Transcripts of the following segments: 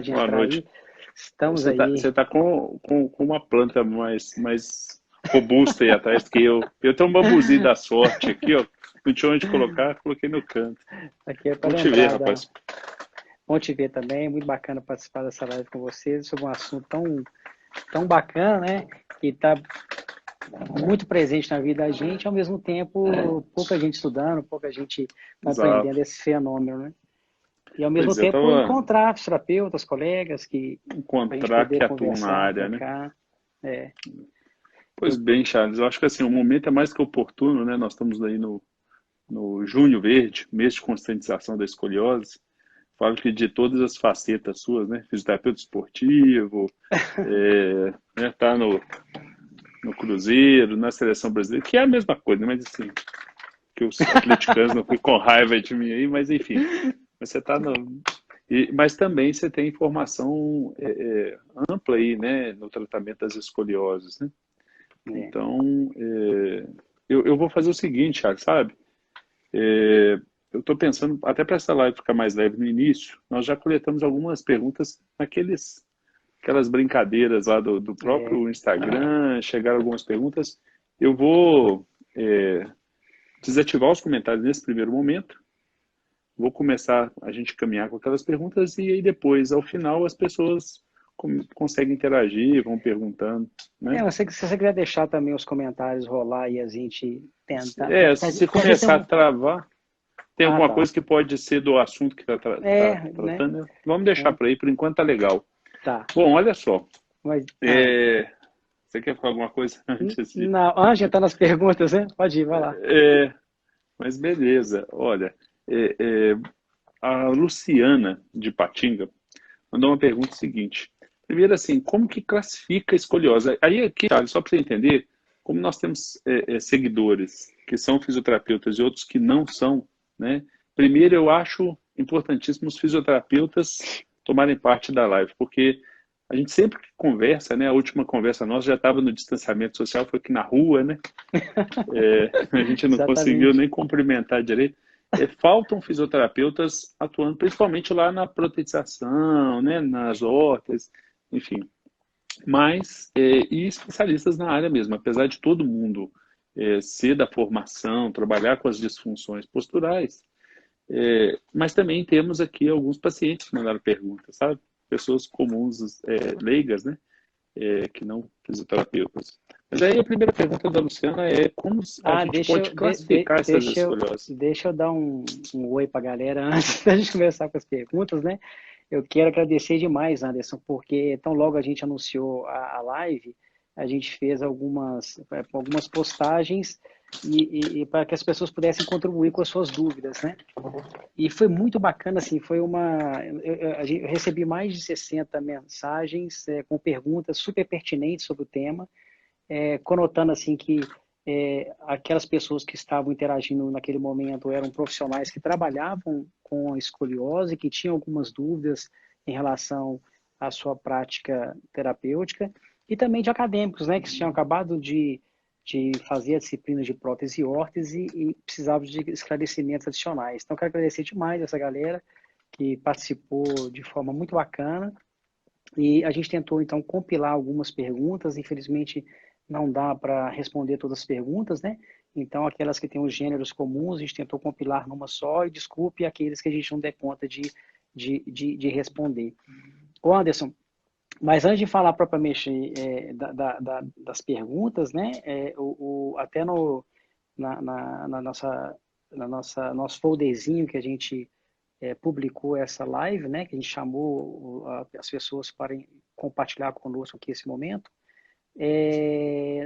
de Boa entrar noite. aí. Estamos Você aí. tá com uma planta mais robusta aí atrás do que eu. Eu tenho um bambuzinho da sorte aqui, ó. Não tinha onde colocar, coloquei no canto. Aqui é Bom para te ver, lembrar da. rapaz. Bom te ver também. Muito bacana participar dessa live com vocês sobre um assunto tão bacana, né? Que está muito presente na vida da gente, ao mesmo tempo, pouca gente estudando, pouca gente compreendendo Exato. esse fenômeno, né? E ao mesmo Pois é, eu tempo tava encontrar terapeutas, colegas, que para a gente encontrar poder que atuam na conversar, área, né? trocar. É, Pois eu, bem, Charles, eu acho que assim, o momento é mais que oportuno, né? Nós estamos aí no Junho Verde, mês de conscientização da escoliose. Falo que de todas as facetas suas, né? Fisioterapeuta esportivo, né? Tá no Cruzeiro, na seleção brasileira, que é a mesma coisa, mas assim, que os atleticanos não ficam com raiva de mim aí, mas enfim. Mas você tá no. Mas também você tem informação ampla aí, né, no tratamento das escolioses, né? é, Então, eu vou fazer o seguinte, Thiago, sabe? É, eu estou pensando, até para essa live ficar mais leve no início, nós já coletamos algumas perguntas aquelas brincadeiras lá do é, próprio Instagram, chegaram algumas perguntas. Eu vou desativar os comentários nesse primeiro momento. Vou começar a gente caminhar com aquelas perguntas e aí depois, ao final, as pessoas conseguem interagir, vão perguntando, né? se você quiser deixar também os comentários rolar e a gente tentar. Se A gente tem começar a travar, tem Ah, alguma tá. coisa que pode ser do assunto que está Né? tratando, né? Vamos deixar É, por aí, por enquanto tá legal. tá. Bom, olha só, Mas, é, você quer falar alguma coisa antes de... não, antes de entrar nas perguntas, né? Pode ir, vai lá. É, mas beleza, olha, é, é, a Luciana de Patinga mandou uma pergunta seguinte. Primeiro, assim, como que classifica a escoliose? Aí, aqui, Charles, só para você entender, como nós temos seguidores que são fisioterapeutas e outros que não são, né? Primeiro, eu acho importantíssimo os fisioterapeutas tomarem parte da live, porque a gente sempre que conversa, né? A última conversa nossa já estava no distanciamento social, foi aqui na rua, né? A gente não conseguiu Exatamente. nem cumprimentar direito. Faltam fisioterapeutas atuando principalmente lá na protetização, né, nas hortas, enfim. Mas, e especialistas na área mesmo, apesar de todo mundo ser da formação, trabalhar com as disfunções posturais, mas também temos aqui alguns pacientes que mandaram perguntas, sabe? Pessoas comuns, leigas, né? Que não fisioterapeutas. Mas aí a primeira pergunta da Luciana é como a Ah, gente pode classificar essas escolioses? deixa eu dar um oi para a galera antes da gente começar com as perguntas, né? Eu quero agradecer demais, Anderson, porque tão logo a gente anunciou a live, a gente fez algumas postagens e para que as pessoas pudessem contribuir com as suas dúvidas, né? E foi muito bacana, assim, foi uma... Eu recebi mais de 60 mensagens com perguntas super pertinentes sobre o tema, conotando, assim, que aquelas pessoas que estavam interagindo naquele momento eram profissionais que trabalhavam com a escoliose, que tinham algumas dúvidas em relação à sua prática terapêutica, e também de acadêmicos, né, que tinham acabado de fazer a disciplina de prótese e órtese e precisavam de esclarecimentos adicionais. Então, quero agradecer demais essa galera que participou de forma muito bacana e a gente tentou, então, compilar algumas perguntas. Infelizmente, não dá para responder todas as perguntas, né? Então, aquelas que têm os gêneros comuns, a gente tentou compilar numa só e desculpe aqueles que a gente não der conta de responder. Ô Anderson, mas antes de falar propriamente das perguntas, né? Até na nossa, nosso folderzinho que a gente publicou essa live, né, que a gente chamou as pessoas para compartilhar conosco aqui esse momento.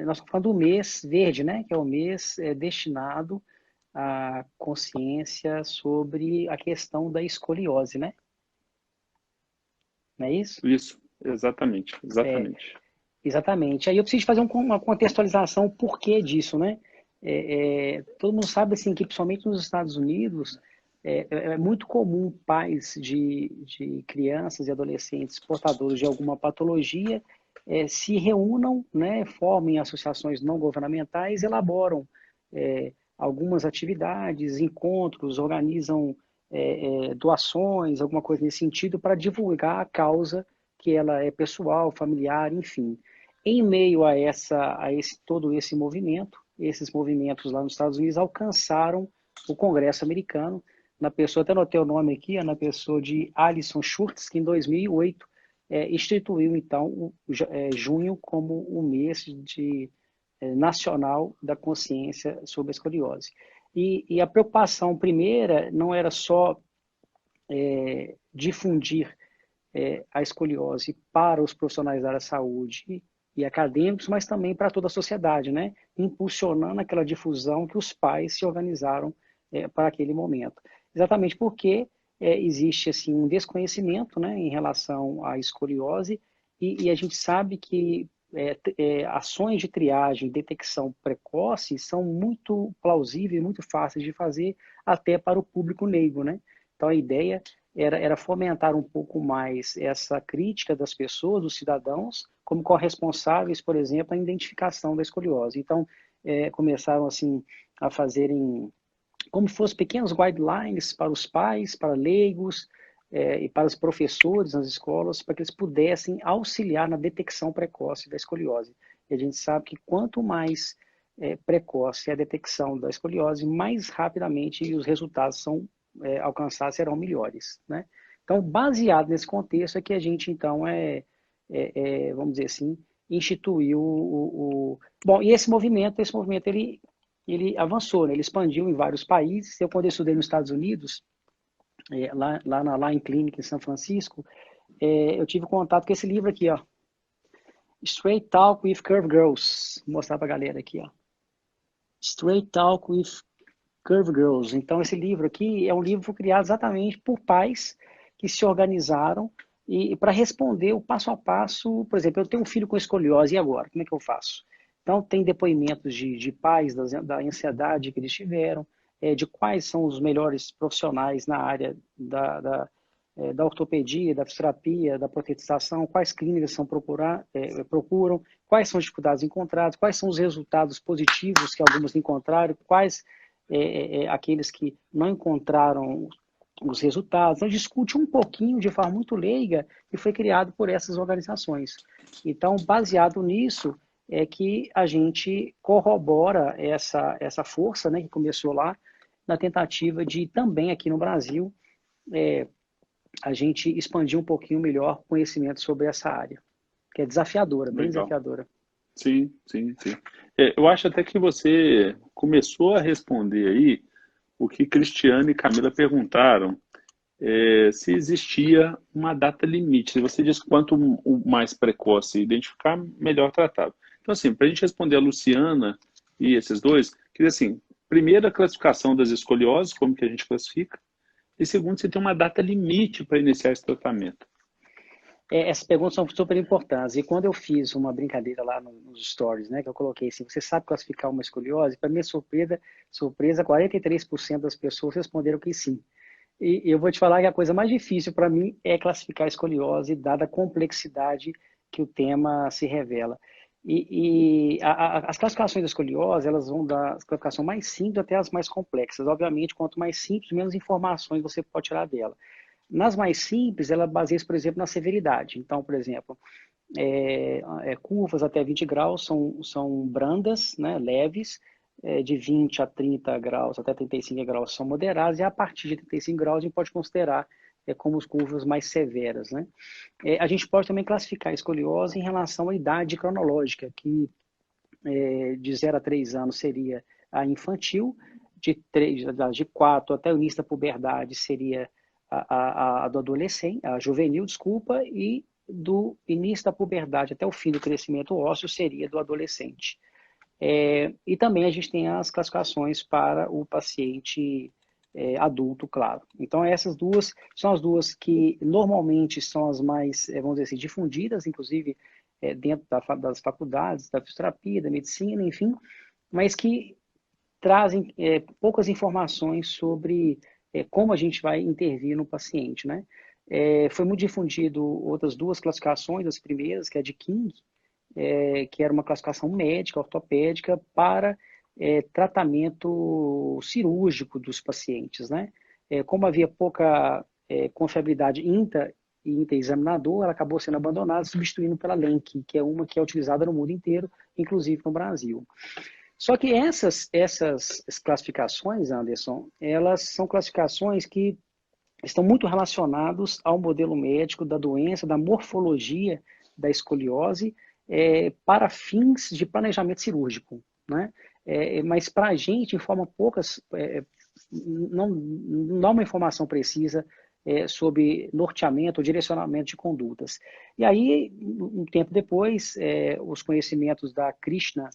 Nós estamos falando do mês verde, né, que é o mês destinado à consciência sobre a questão da escoliose, né? Não é isso? Isso, exatamente, exatamente. Exatamente. Aí eu preciso fazer uma contextualização, o porquê disso, né? Todo mundo sabe assim que, principalmente nos Estados Unidos, é muito comum pais de crianças e adolescentes portadores de alguma patologia se reúnam, né, formem associações não governamentais, elaboram algumas atividades, encontros, organizam doações, alguma coisa nesse sentido, para divulgar a causa que ela é pessoal, familiar, enfim. Em meio todo esse movimento, esses movimentos lá nos Estados Unidos alcançaram o Congresso americano, na pessoa, até anotei o nome aqui, na pessoa de Alison Schurtz, que em 2008 instituiu, então, junho como o mês nacional da consciência sobre a escoliose. E a preocupação primeira não era só difundir a escoliose para os profissionais da área da saúde e acadêmicos, mas também para toda a sociedade, né? Impulsionando aquela difusão que os pais se organizaram para aquele momento. Exatamente porque existe assim, um desconhecimento, né, em relação à escoliose e a gente sabe que ações de triagem e detecção precoce são muito plausíveis, muito fáceis de fazer até para o público leigo, né? Então a ideia era fomentar um pouco mais essa crítica das pessoas, dos cidadãos, como corresponsáveis, por exemplo, à identificação da escoliose. Então, começaram assim a fazerem como se fossem pequenos guidelines para os pais, para leigos e para os professores nas escolas, para que eles pudessem auxiliar na detecção precoce da escoliose. E a gente sabe que quanto mais precoce é a detecção da escoliose, mais rapidamente os resultados alcançados serão melhores, né? Então, baseado nesse contexto é que a gente, então, vamos dizer assim, instituiu Bom, e esse movimento ele avançou, né? Ele expandiu em vários países. Eu, quando eu estudei nos Estados Unidos, lá na Line Clinic em São Francisco, eu tive contato com esse livro aqui, ó, Straight Talk with Curve Girls. Vou mostrar para a galera aqui, ó. Straight Talk with Curve Girls. Então, esse livro aqui é um livro criado exatamente por pais que se organizaram e para responder o passo a passo. Por exemplo, eu tenho um filho com escoliose, e agora? Como é que eu faço? Então, tem depoimentos de pais da ansiedade que eles tiveram, de quais são os melhores profissionais na área da ortopedia, da fisioterapia, da protetização, quais clínicas procuram, quais são as dificuldades encontradas, quais são os resultados positivos que algumas encontraram, quais aqueles que não encontraram os resultados. Então, discute um pouquinho de forma muito leiga e foi criado por essas organizações. Então, baseado nisso, é que a gente corrobora essa força, né, que começou lá, na tentativa de também aqui no Brasil a gente expandir um pouquinho melhor o conhecimento sobre essa área, que é desafiadora, bem Legal. desafiadora. Sim, sim, sim. Eu acho até que você começou a responder aí o que Cristiano e Camila perguntaram, se existia uma data limite. Você disse que quanto mais precoce identificar, melhor tratado. Então, assim, para a gente responder a Luciana e esses dois, queria assim, primeiro a classificação das escolioses, como que a gente classifica, e segundo, se tem uma data limite para iniciar esse tratamento. Essas perguntas são super importantes. E quando eu fiz uma brincadeira lá nos stories, né, que eu coloquei assim, você sabe classificar uma escoliose? Para minha surpresa, 43% das pessoas responderam que sim. E eu vou te falar que a coisa mais difícil para mim é classificar a escoliose, dada a complexidade que o tema se revela. As classificações da escoliose, elas vão da classificação mais simples até as mais complexas. Obviamente, quanto mais simples, menos informações você pode tirar dela. Nas mais simples, ela baseia-se, por exemplo, na severidade. Então, por exemplo, curvas até 20 graus são brandas, né, leves, de 20 a 30 graus até 35 graus são moderadas, e a partir de 35 graus a gente pode considerar como as curvas mais severas, né? A gente pode também classificar a escoliose em relação à idade cronológica, que de 0 a 3 anos seria a infantil, de 4 até o início da puberdade seria a do adolescente, a juvenil, desculpa, e do início da puberdade até o fim do crescimento ósseo seria do adolescente. E também a gente tem as classificações para o paciente adulto, claro. Então, essas duas são as duas que normalmente são as mais, vamos dizer assim, difundidas, inclusive dentro das faculdades, da fisioterapia, da medicina, enfim, mas que trazem poucas informações sobre como a gente vai intervir no paciente, né? Foi muito difundido outras duas classificações, as primeiras, que é a de King, que era uma classificação médica, ortopédica, para tratamento cirúrgico dos pacientes, né? como havia pouca confiabilidade intra e inter-examinador, ela acabou sendo abandonada, substituindo pela LENC, que é uma que é utilizada no mundo inteiro, inclusive no Brasil. Só que essas classificações, Anderson, elas são classificações que estão muito relacionados ao modelo médico da doença, da morfologia da escoliose, para fins de planejamento cirúrgico, né? Mas para a gente, informa poucas, não dá uma informação precisa sobre norteamento ou direcionamento de condutas. E aí, um tempo depois, os conhecimentos da Krishna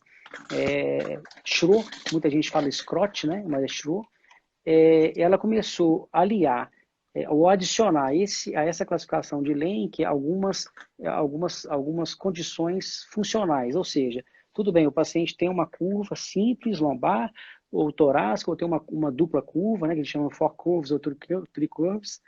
Shro, muita gente fala Scrott, né? Mas é Shro, ela começou a aliar ou adicionar a essa classificação de Lenk algumas condições funcionais, ou seja, tudo bem, o paciente tem uma curva simples, lombar, ou torácica, ou tem uma dupla curva, né, que eles chamam four curves ou three curves,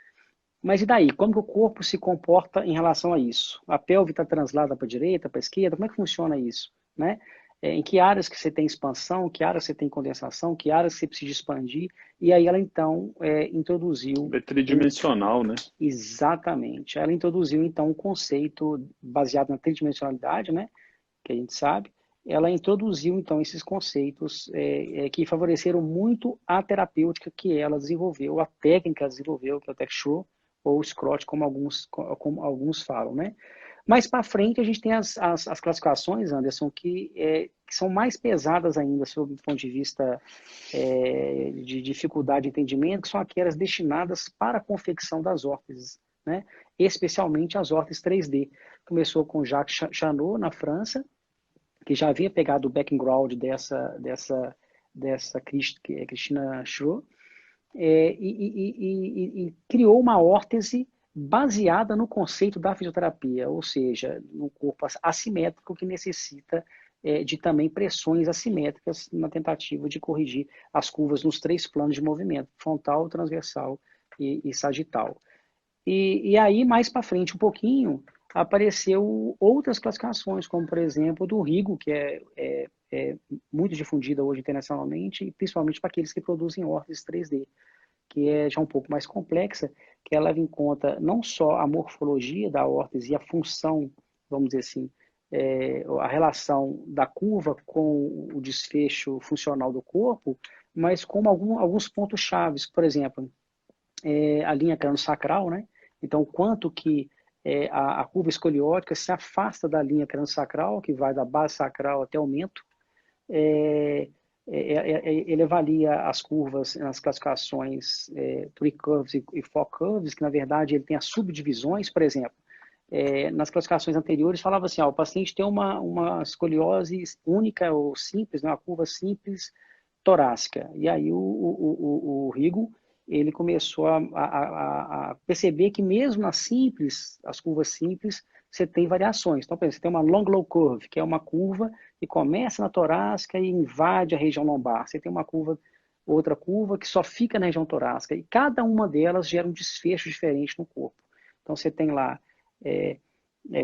mas e daí? Como que o corpo se comporta em relação a isso? A pelve está translada para a direita, para a esquerda? Como é que funciona isso? Né? Em que áreas que você tem expansão, que áreas você tem condensação, que áreas você precisa expandir? E aí ela, então, introduziu... É tridimensional, né? Exatamente. Ela introduziu, então, um conceito baseado na tridimensionalidade, né? Que a gente sabe. Ela introduziu, então, esses conceitos que favoreceram muito a terapêutica que ela desenvolveu, a técnica que ela desenvolveu, que é o Tech Show, ou Scrott, como alguns falam, né? Mais para frente, a gente tem as classificações, Anderson, que são mais pesadas ainda, sob o ponto de vista de dificuldade de entendimento, que são aquelas destinadas para a confecção das órteses, né? Especialmente as órteses 3D. Começou com Jacques Chanot, na França, que já havia pegado o background dessa Christina Schroe, e criou uma órtese baseada no conceito da fisioterapia, ou seja, no corpo assimétrico que necessita de também pressões assimétricas na tentativa de corrigir as curvas nos 3 planos de movimento, frontal, transversal e sagital. E aí, mais para frente um pouquinho, apareceu outras classificações, como, por exemplo, do Rigo, que é muito difundida hoje internacionalmente, principalmente para aqueles que produzem órteses 3D, que é já um pouco mais complexa, que ela leva em conta não só a morfologia da órtese e a função, vamos dizer assim, a relação da curva com o desfecho funcional do corpo, mas como alguns pontos chaves, por exemplo, a linha crânio-sacral, né? Então, quanto que a curva escoliótica se afasta da linha crânio-sacral, que vai da base sacral até o mento, ele avalia as curvas nas classificações three curves e four curves, que na verdade ele tem as subdivisões, por exemplo. Nas classificações anteriores falava assim, o paciente tem uma escoliose única ou simples, né, uma curva simples torácica. E aí o Rigo ele começou a perceber que mesmo as curvas simples, você tem variações. Então, por exemplo, você tem uma long low curve, que é uma curva que começa na torácica e invade a região lombar. Você tem outra curva que só fica na região torácica. E cada uma delas gera um desfecho diferente no corpo. Então, você tem lá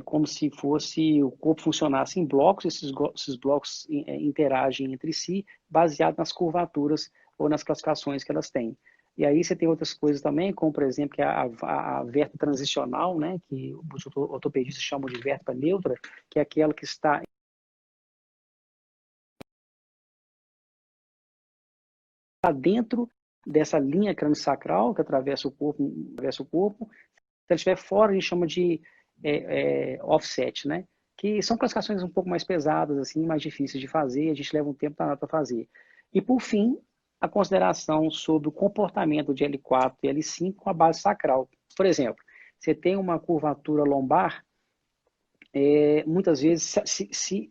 como se fosse o corpo funcionasse em blocos, esses blocos interagem entre si, baseado nas curvaturas ou nas classificações que elas têm. E aí você tem outras coisas também, como, por exemplo, que é a vértebra transicional, né, que os ortopedistas chamam de vértebra neutra, que é aquela que está dentro dessa linha crânio-sacral que atravessa o corpo. Se ela estiver fora, a gente chama de offset, né? Que são classificações um pouco mais pesadas, assim, mais difíceis de fazer, a gente leva um tempo para fazer. E, por fim, a consideração sobre o comportamento de L4 e L5 com a base sacral. Por exemplo, você tem uma curvatura lombar, muitas vezes, se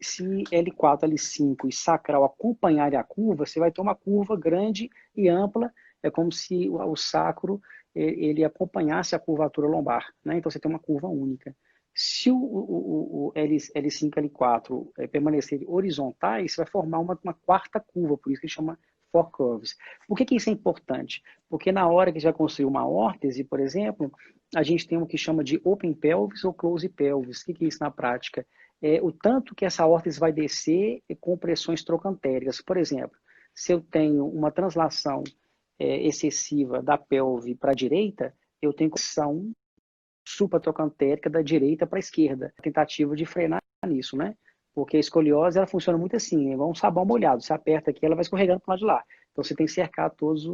L4, L5 e sacral acompanharem a curva, você vai ter uma curva grande e ampla, é como se o sacro ele acompanhasse a curvatura lombar, né? Então você tem uma curva única. Se o L5 e L4 permanecerem horizontais, você vai formar uma quarta curva, por isso que chama four curves. Por que isso é importante? Porque na hora que já construiu uma órtese, por exemplo, a gente tem o que chama de open pelvis ou close pelvis. O que é isso na prática? O tanto que essa órtese vai descer com pressões trocantéricas. Por exemplo, se eu tenho uma translação excessiva da pelve para a direita, eu tenho condição supratrocantérica da direita para a esquerda. Tentativa de frenar nisso, né? Porque a escoliose, ela funciona muito assim, é igual um sabão molhado. Você aperta aqui, ela vai escorregando para o lado de lá. Então, você tem que cercar todos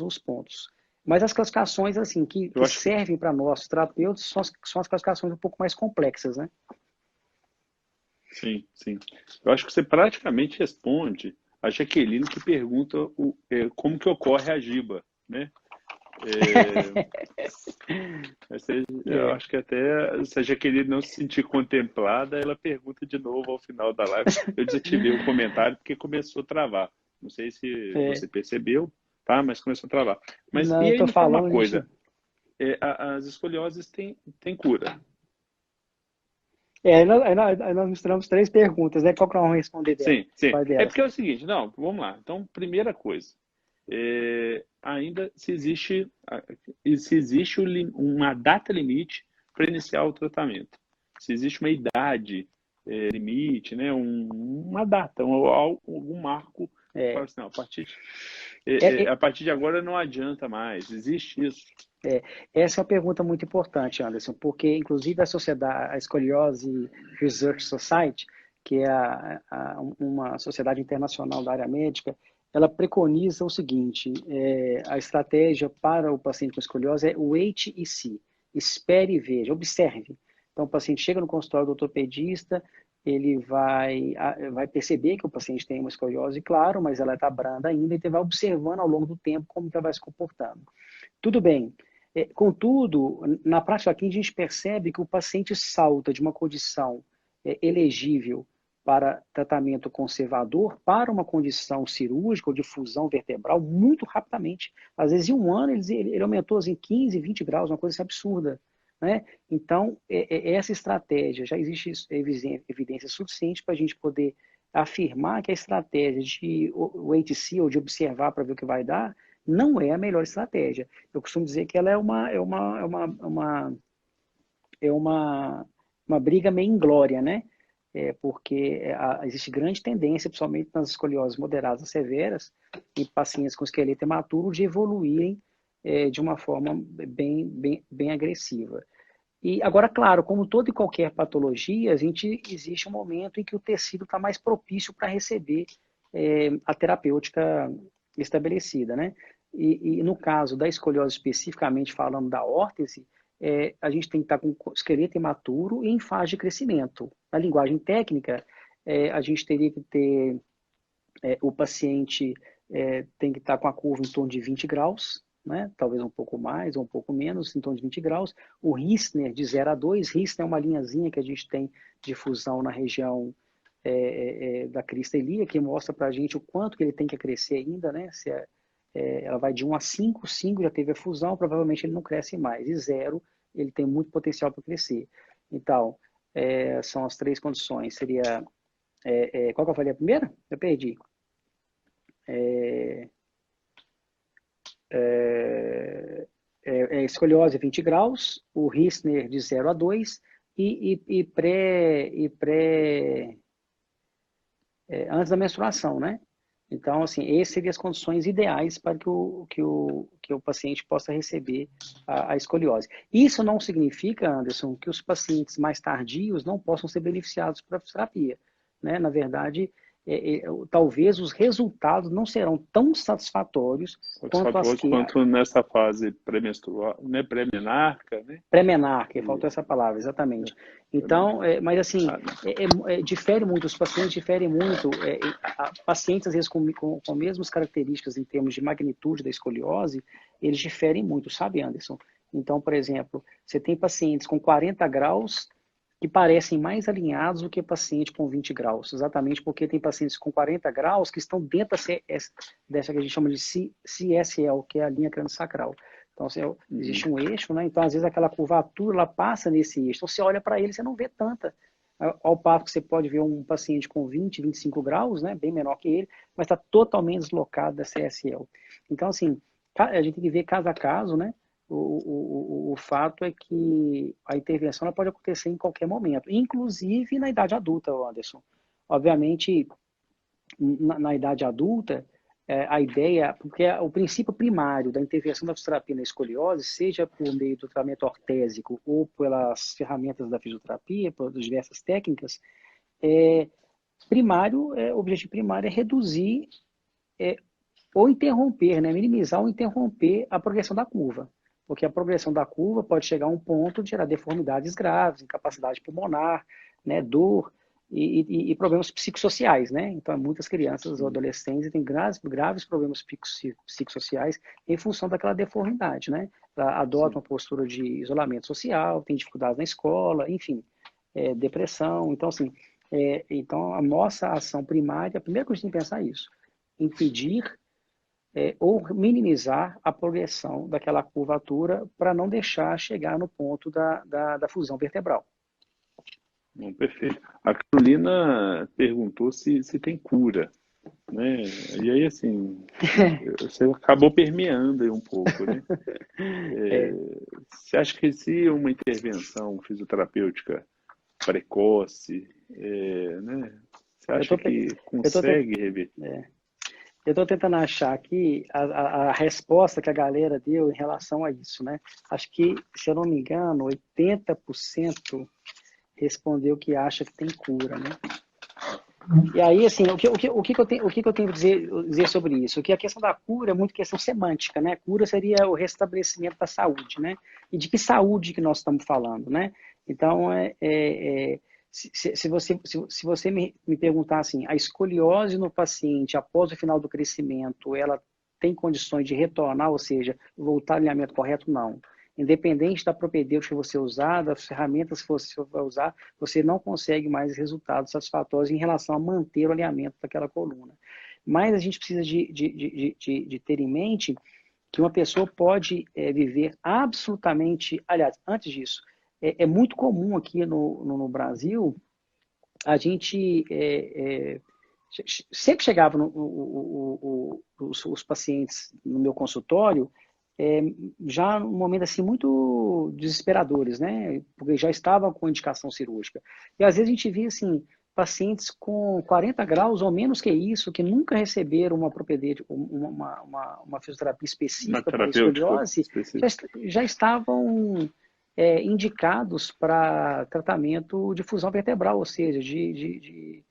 os pontos. Mas as classificações, assim, que servem para nós, terapeutas, são as classificações um pouco mais complexas, né? Sim, sim. Eu acho que você praticamente responde a Jaqueline que pergunta como que ocorre a giba, né? Eu acho que até se a Jaqueline não se sentir contemplada, ela pergunta de novo ao final da live. Eu desativei o comentário porque começou a travar. Não sei se você percebeu, tá? Mas começou a travar. Mas Não, e eu aí tô me fala uma falando, gente. coisa, as escolioses têm cura? Nós misturamos três perguntas, né? Qual que nós vamos responder dela? Sim, sim. Qual É delas? porque é o seguinte, não, vamos lá. Então, primeira coisa, ainda se existe uma data limite para iniciar o tratamento. Se existe uma idade limite, né, uma data, algum marco, fala assim, não, É, a partir de agora não adianta mais. Existe isso? Essa é uma pergunta muito importante, Anderson, porque, inclusive, a Scoliose Research Society, que é uma sociedade internacional da área médica, ela preconiza o seguinte: a estratégia para o paciente com escoliose é wait e see, espere e veja, observe. Então, o paciente chega no consultório do ortopedista, ele vai perceber que o paciente tem uma escoliose, claro, mas ela está branda ainda, e ele vai observando ao longo do tempo como que ela vai se comportando. Tudo bem. Contudo, na prática aqui a gente percebe que o paciente salta de uma condição elegível para tratamento conservador para uma condição cirúrgica ou de fusão vertebral muito rapidamente. Às vezes, em um ano, ele aumentou assim, 15, 20 graus, uma coisa assim, absurda. Né? Então, essa estratégia, já existe evidência suficiente para a gente poder afirmar que a estratégia de wait and see, ou de observar para ver o que vai dar, não é a melhor estratégia. Eu costumo dizer que ela uma briga meio inglória, né? Porque existe grande tendência, principalmente nas escolioses moderadas a severas, em pacientes com esqueleto hematuro, de evoluírem de uma forma bem agressiva. E agora, claro, como toda e qualquer patologia, existe um momento em que o tecido está mais propício para receber a terapêutica estabelecida, né? E no caso da escoliose, especificamente falando da órtese, a gente tem que estar com o esqueleto imaturo e em fase de crescimento. Na linguagem técnica, a gente teria que ter o paciente tem que estar com a curva em torno de 20 graus, né? Talvez um pouco mais ou um pouco menos, em torno de 20 graus. O Rissner de 0 a 2, Rissner é uma linhazinha que a gente tem de fusão na região da crista ilíaca, que mostra para a gente o quanto que ele tem que crescer ainda, né? Ela vai de 1 a 5, 5 já teve a fusão, provavelmente ele não cresce mais. E 0, ele tem muito potencial para crescer. Então, são as três condições. Seria, qual que eu falei a primeira? Eu perdi. Escoliose 20 graus, o Rissner de 0 a 2 e antes da menstruação, né? Então, assim, essas seriam as condições ideais para que o paciente possa receber a escoliose. Isso não significa, Anderson, que os pacientes mais tardios não possam ser beneficiados pela fisioterapia, né? Na verdade, talvez os resultados não serão tão satisfatórios Quanto nessa fase pré-menstrual, né, pré-menarca, né? Pré-menarca, faltou essa palavra, exatamente. Então, mas assim, difere muito, os pacientes diferem muito, pacientes às vezes com mesmas características em termos de magnitude da escoliose, eles diferem muito, sabe, Anderson? Então, por exemplo, você tem pacientes com 40 graus que parecem mais alinhados do que paciente com 20 graus, exatamente porque tem pacientes com 40 graus que estão dentro dessa que a gente chama de CSL, que é a linha crânio-sacral. Então, existe um eixo, né? Então, às vezes, aquela curvatura, ela passa nesse eixo. Então, você olha para ele, você não vê tanta. Ao passo que você pode ver um paciente com 20, 25 graus, né? Bem menor que ele, mas está totalmente deslocado da CSL. Então, assim, a gente tem que ver caso a caso, né? O fato é que a intervenção ela pode acontecer em qualquer momento, inclusive na idade adulta, Anderson. Obviamente, na idade adulta, a ideia, porque o princípio primário da intervenção da fisioterapia na escoliose, seja por meio do tratamento ortésico ou pelas ferramentas da fisioterapia, por diversas técnicas, o objetivo primário é reduzir ou interromper, né, minimizar ou interromper a progressão da curva. Porque a progressão da curva pode chegar a um ponto de gerar deformidades graves, incapacidade pulmonar, né, dor e problemas psicossociais, né? Então, muitas crianças ou adolescentes têm graves problemas psicossociais em função daquela deformidade, né? Adotam uma postura de isolamento social, têm dificuldades na escola, enfim, depressão. Então, assim, então, a nossa ação primária, a primeira coisa que a gente tem que pensar é isso: impedir ou minimizar a progressão daquela curvatura para não deixar chegar no ponto da fusão vertebral. Não, perfeito. A Carolina perguntou se tem cura, né? E aí, assim, você acabou permeando aí um pouco, né? Você acha que se uma intervenção fisioterapêutica precoce, né? Você acha que consegue reverter? Eu estou tentando achar aqui a resposta que a galera deu em relação a isso, né? Acho que, se eu não me engano, 80% respondeu que acha que tem cura, né? E aí, assim, o que eu tenho que dizer sobre isso? Que a questão da cura é muito questão semântica, né? Cura seria o restabelecimento da saúde, né? E de que saúde que nós estamos falando, né? Então, se você me perguntar assim, a escoliose no paciente após o final do crescimento, ela tem condições de retornar, ou seja, voltar ao alinhamento correto? Não. Independente da propedêutica que você usar, das ferramentas que você vai usar, você não consegue mais resultados satisfatórios em relação a manter o alinhamento daquela coluna. Mas a gente precisa de ter em mente que uma pessoa pode viver absolutamente... Aliás, antes disso, é muito comum aqui no Brasil, a gente sempre chegava os pacientes no meu consultório já num momento assim muito desesperadores, né? Porque já estavam com indicação cirúrgica. E às vezes a gente via assim pacientes com 40 graus ou menos que isso, que nunca receberam uma propedêutica, uma fisioterapia Uma específica para terapêutica escoliose, específica? já estavam indicados para tratamento de fusão vertebral, ou seja, de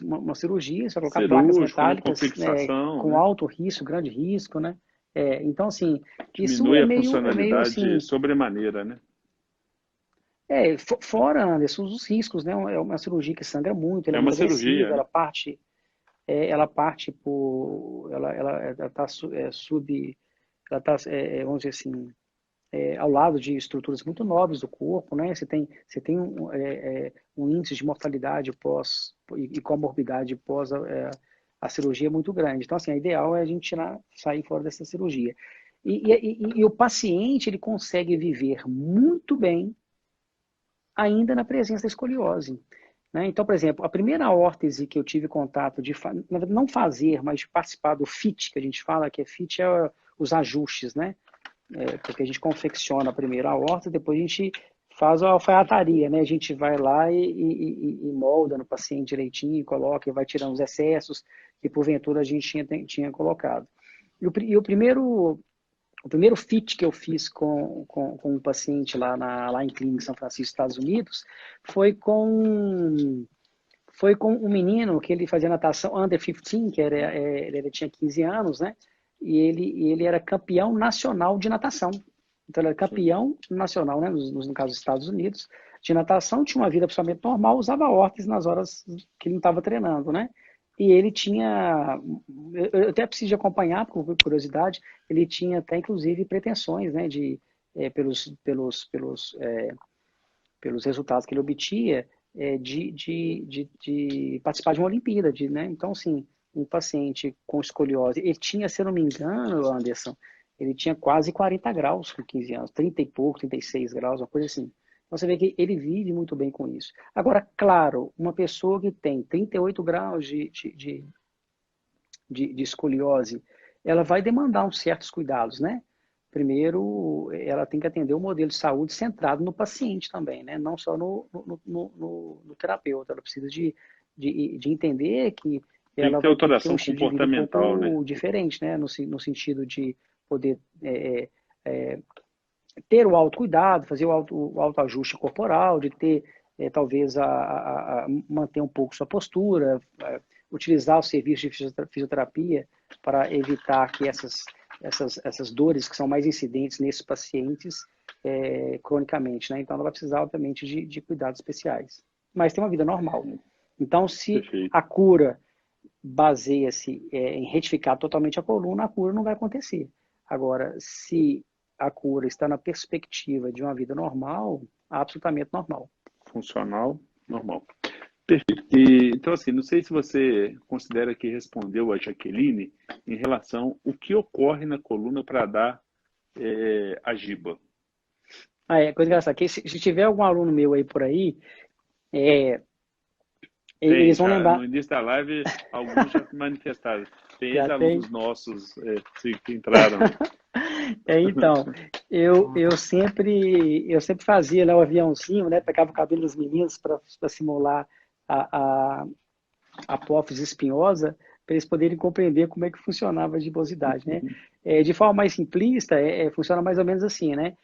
uma cirurgia, você vai colocar placas Cirúrgico, né? Com metálicas fixação, com né? alto risco, grande risco, né? Então, assim, isso Diminui a é meio funcionalidade assim, sobremaneira, né? fora, Anderson, os riscos, né? É uma cirurgia que sangra muito, ela É é uma muito agressiva, cirurgia, né? ela parte por, ela está ela tá, vamos dizer assim, ao lado de estruturas muito nobres do corpo, né? Você tem um índice de mortalidade pós e comorbidade pós a cirurgia muito grande. Então, assim, o ideal é a gente sair fora dessa cirurgia. E o paciente, ele consegue viver muito bem ainda na presença da escoliose. Né? Então, por exemplo, a primeira órtese que eu tive contato não fazer, mas de participar do FIT, que a gente fala que FIT os ajustes, né? Porque a gente confecciona primeiro a horta, depois a gente faz a alfaiataria, né? A gente vai lá e molda no paciente direitinho, coloca e vai tirando os excessos que porventura a gente tinha colocado. E o primeiro fit que eu fiz com um paciente lá em Clínica São Francisco, Estados Unidos, foi com um menino que ele fazia natação under 15, ele tinha 15 anos, né? E ele era campeão nacional de natação. Então, ele era campeão nacional, né? No caso dos Estados Unidos, de natação, tinha uma vida absolutamente normal, usava órteses nas horas que ele não estava treinando, né? E ele tinha, eu até preciso de acompanhar, por curiosidade, ele tinha até, inclusive, pretensões, né? Pelos resultados que ele obtinha, de participar de uma Olimpíada, né? Então, assim, um paciente com escoliose, ele tinha, se eu não me engano, Anderson, ele tinha quase 40 graus com 15 anos, 30 e pouco, 36 graus, uma coisa assim. Então, você vê que ele vive muito bem com isso. Agora, claro, uma pessoa que tem 38 graus de escoliose, ela vai demandar uns certos cuidados, né? Primeiro, ela tem que atender o modelo de saúde centrado no paciente também, né? Não só no terapeuta. Ela precisa de entender que Tem que ela ter vai ter que ter um alteração estilo de vida um comportamental, né? pouco diferente, né? No sentido de poder ter o autocuidado, fazer o autoajuste corporal, de ter, talvez, manter um pouco sua postura, utilizar o serviço de fisioterapia para evitar que essas dores que são mais incidentes nesses pacientes cronicamente, né? Então, ela vai precisar, obviamente, de cuidados especiais. Mas tem uma vida normal. Então, se Perfeito. a cura baseia-se em retificar totalmente a coluna, a cura não vai acontecer. Agora, se a cura está na perspectiva de uma vida normal, absolutamente normal. Funcional, normal. Perfeito. E, então, assim, não sei se você considera que respondeu a Jaqueline em relação ao que ocorre na coluna para dar a giba. Coisa engraçada, que se tiver algum aluno meu aí por aí, Tem, eles vão já no lembrar, início da live, alguns já se manifestaram. Tem já tem. ex-alunos nossos que entraram aí. Então, eu sempre fazia, né, o aviãozinho, né, pegava o cabelo dos meninos para simular a apófise espinhosa, para eles poderem compreender como é que funcionava a gibosidade, né? De forma mais simplista, funciona mais ou menos assim, né?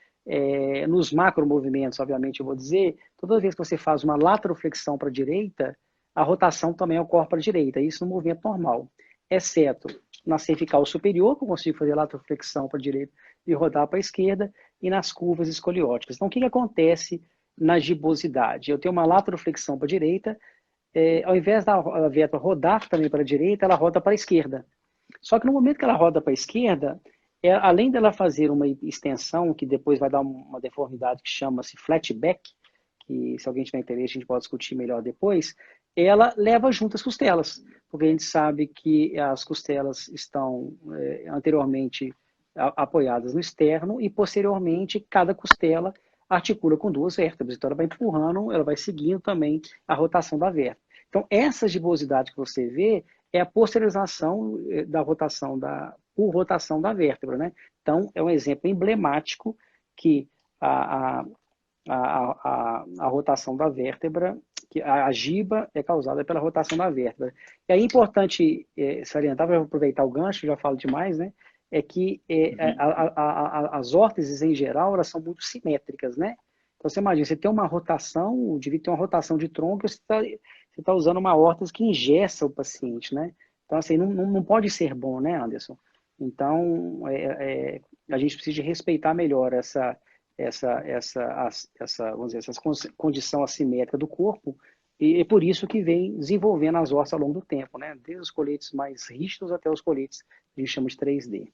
Nos macromovimentos, obviamente, eu vou dizer, toda vez que você faz uma lateroflexão para a direita, a rotação também ocorre para a direita, isso no movimento normal, exceto na cervical superior, que eu consigo fazer lateroflexão para a direita e rodar para a esquerda, e nas curvas escolióticas. Então, o que acontece na gibosidade? Eu tenho uma lateroflexão para a direita, ao invés da vértebra rodar também para a direita, ela roda para a esquerda. Só que no momento que ela roda para a esquerda, além dela fazer uma extensão, que depois vai dar uma deformidade que chama-se flat back, que se alguém tiver interesse a gente pode discutir melhor depois, ela leva junto as costelas, porque a gente sabe que as costelas estão anteriormente apoiadas no externo e posteriormente cada costela articula com duas vértebras. Então ela vai empurrando, ela vai seguindo também a rotação da vértebra. Então essa gibosidade que você vê é a posteriorização da rotação por rotação da vértebra, né? Então é um exemplo emblemático que a rotação da vértebra, que a giba é causada pela rotação da vértebra. E aí é importante salientar, para aproveitar o gancho, já falo demais, né? É que as órteses em geral, elas são muito simétricas, né? Então você imagina, você tem uma rotação, o indivíduo tem uma rotação de tronco, você está usando uma órtese que engessa o paciente, né? Então assim, não pode ser bom, né, Anderson? Então, a gente precisa respeitar melhor vamos dizer, essa condição assimétrica do corpo, e é por isso que vem desenvolvendo as ossos ao longo do tempo, né? Desde os coletes mais rígidos até os coletes que a gente chama de 3D.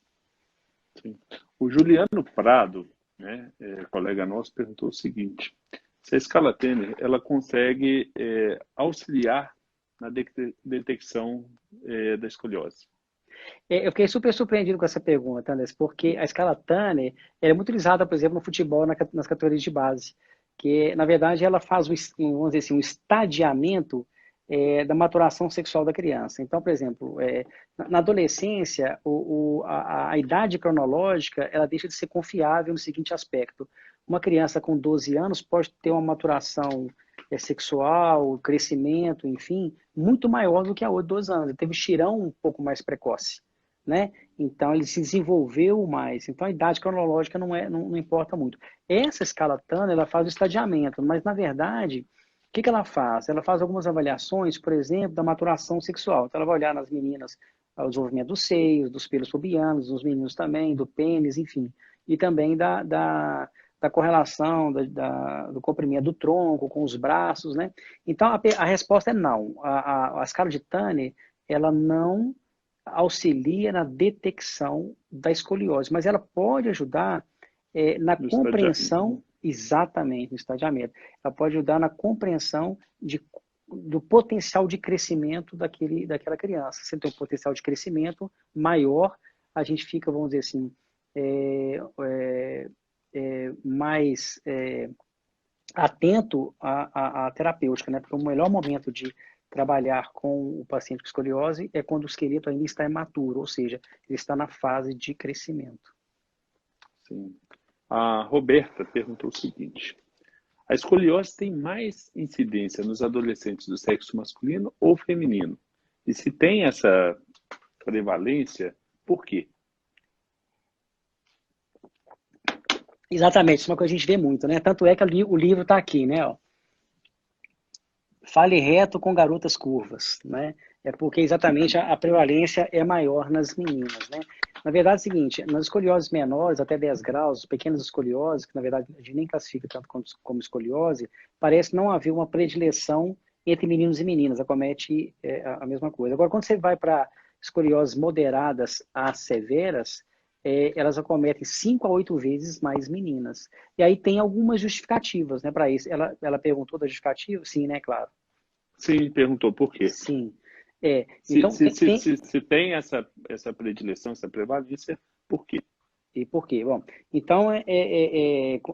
Sim. O Juliano Prado, né, colega nosso, perguntou o seguinte: se a escala Tanner, ela consegue auxiliar na detecção da escoliose? Eu fiquei super surpreendido com essa pergunta, Anderson, porque a escala Tanner é muito utilizada, por exemplo, no futebol, nas categorias de base, que, na verdade, ela faz vamos dizer assim, um estadiamento da maturação sexual da criança. Então, por exemplo, na adolescência, a idade cronológica, ela deixa de ser confiável no seguinte aspecto. Uma criança com 12 anos pode ter uma maturação sexual, crescimento, enfim, muito maior do que a outra de 12 anos. Ele teve xirão um pouco mais precoce, né? Então ele se desenvolveu mais. Então a idade cronológica não importa muito. Essa escala Tanner, ela faz o estadiamento, mas na verdade, o que ela faz? Ela faz algumas avaliações, por exemplo, da maturação sexual. Então ela vai olhar nas meninas o desenvolvimento dos seios, dos pelos pubianos, dos meninos também, do pênis, enfim. E também da correlação do comprimento do tronco com os braços, né? Então a resposta é não. A escala de Tanner, ela não auxilia na detecção da escoliose, mas ela pode ajudar na No estadiamento. compreensão, exatamente, no estadiamento, ela pode ajudar na compreensão do potencial de crescimento daquela criança. Se ele tem um potencial de crescimento maior, a gente fica, vamos dizer assim, mais atento à terapêutica, né? Porque o melhor momento de trabalhar com o paciente com escoliose é quando o esqueleto ainda está imaturo, ou seja, ele está na fase de crescimento. Sim. A Roberta perguntou o seguinte: a escoliose tem mais incidência nos adolescentes do sexo masculino ou feminino? E se tem essa prevalência, por quê? Exatamente, isso é uma coisa que a gente vê muito, né? Tanto é que o livro está aqui, né? Ó. Fale reto com garotas curvas, né? É porque exatamente a prevalência é maior nas meninas, né? Na verdade é o seguinte, nas escolioses menores, até 10 graus, pequenas escolioses, que na verdade a gente nem classifica tanto como escoliose, parece não haver uma predileção entre meninos e meninas, acomete a mesma coisa. Agora, quando você vai para escolioses moderadas a severas, elas acometem 5 a 8 vezes mais meninas. E aí tem algumas justificativas, né, para isso. Ela perguntou da justificativa? Sim, né, claro. Sim, perguntou por quê. Sim. Se, Então, se, se, se, se tem essa predileção, essa prevalência, por quê? e por quê? Bom, então,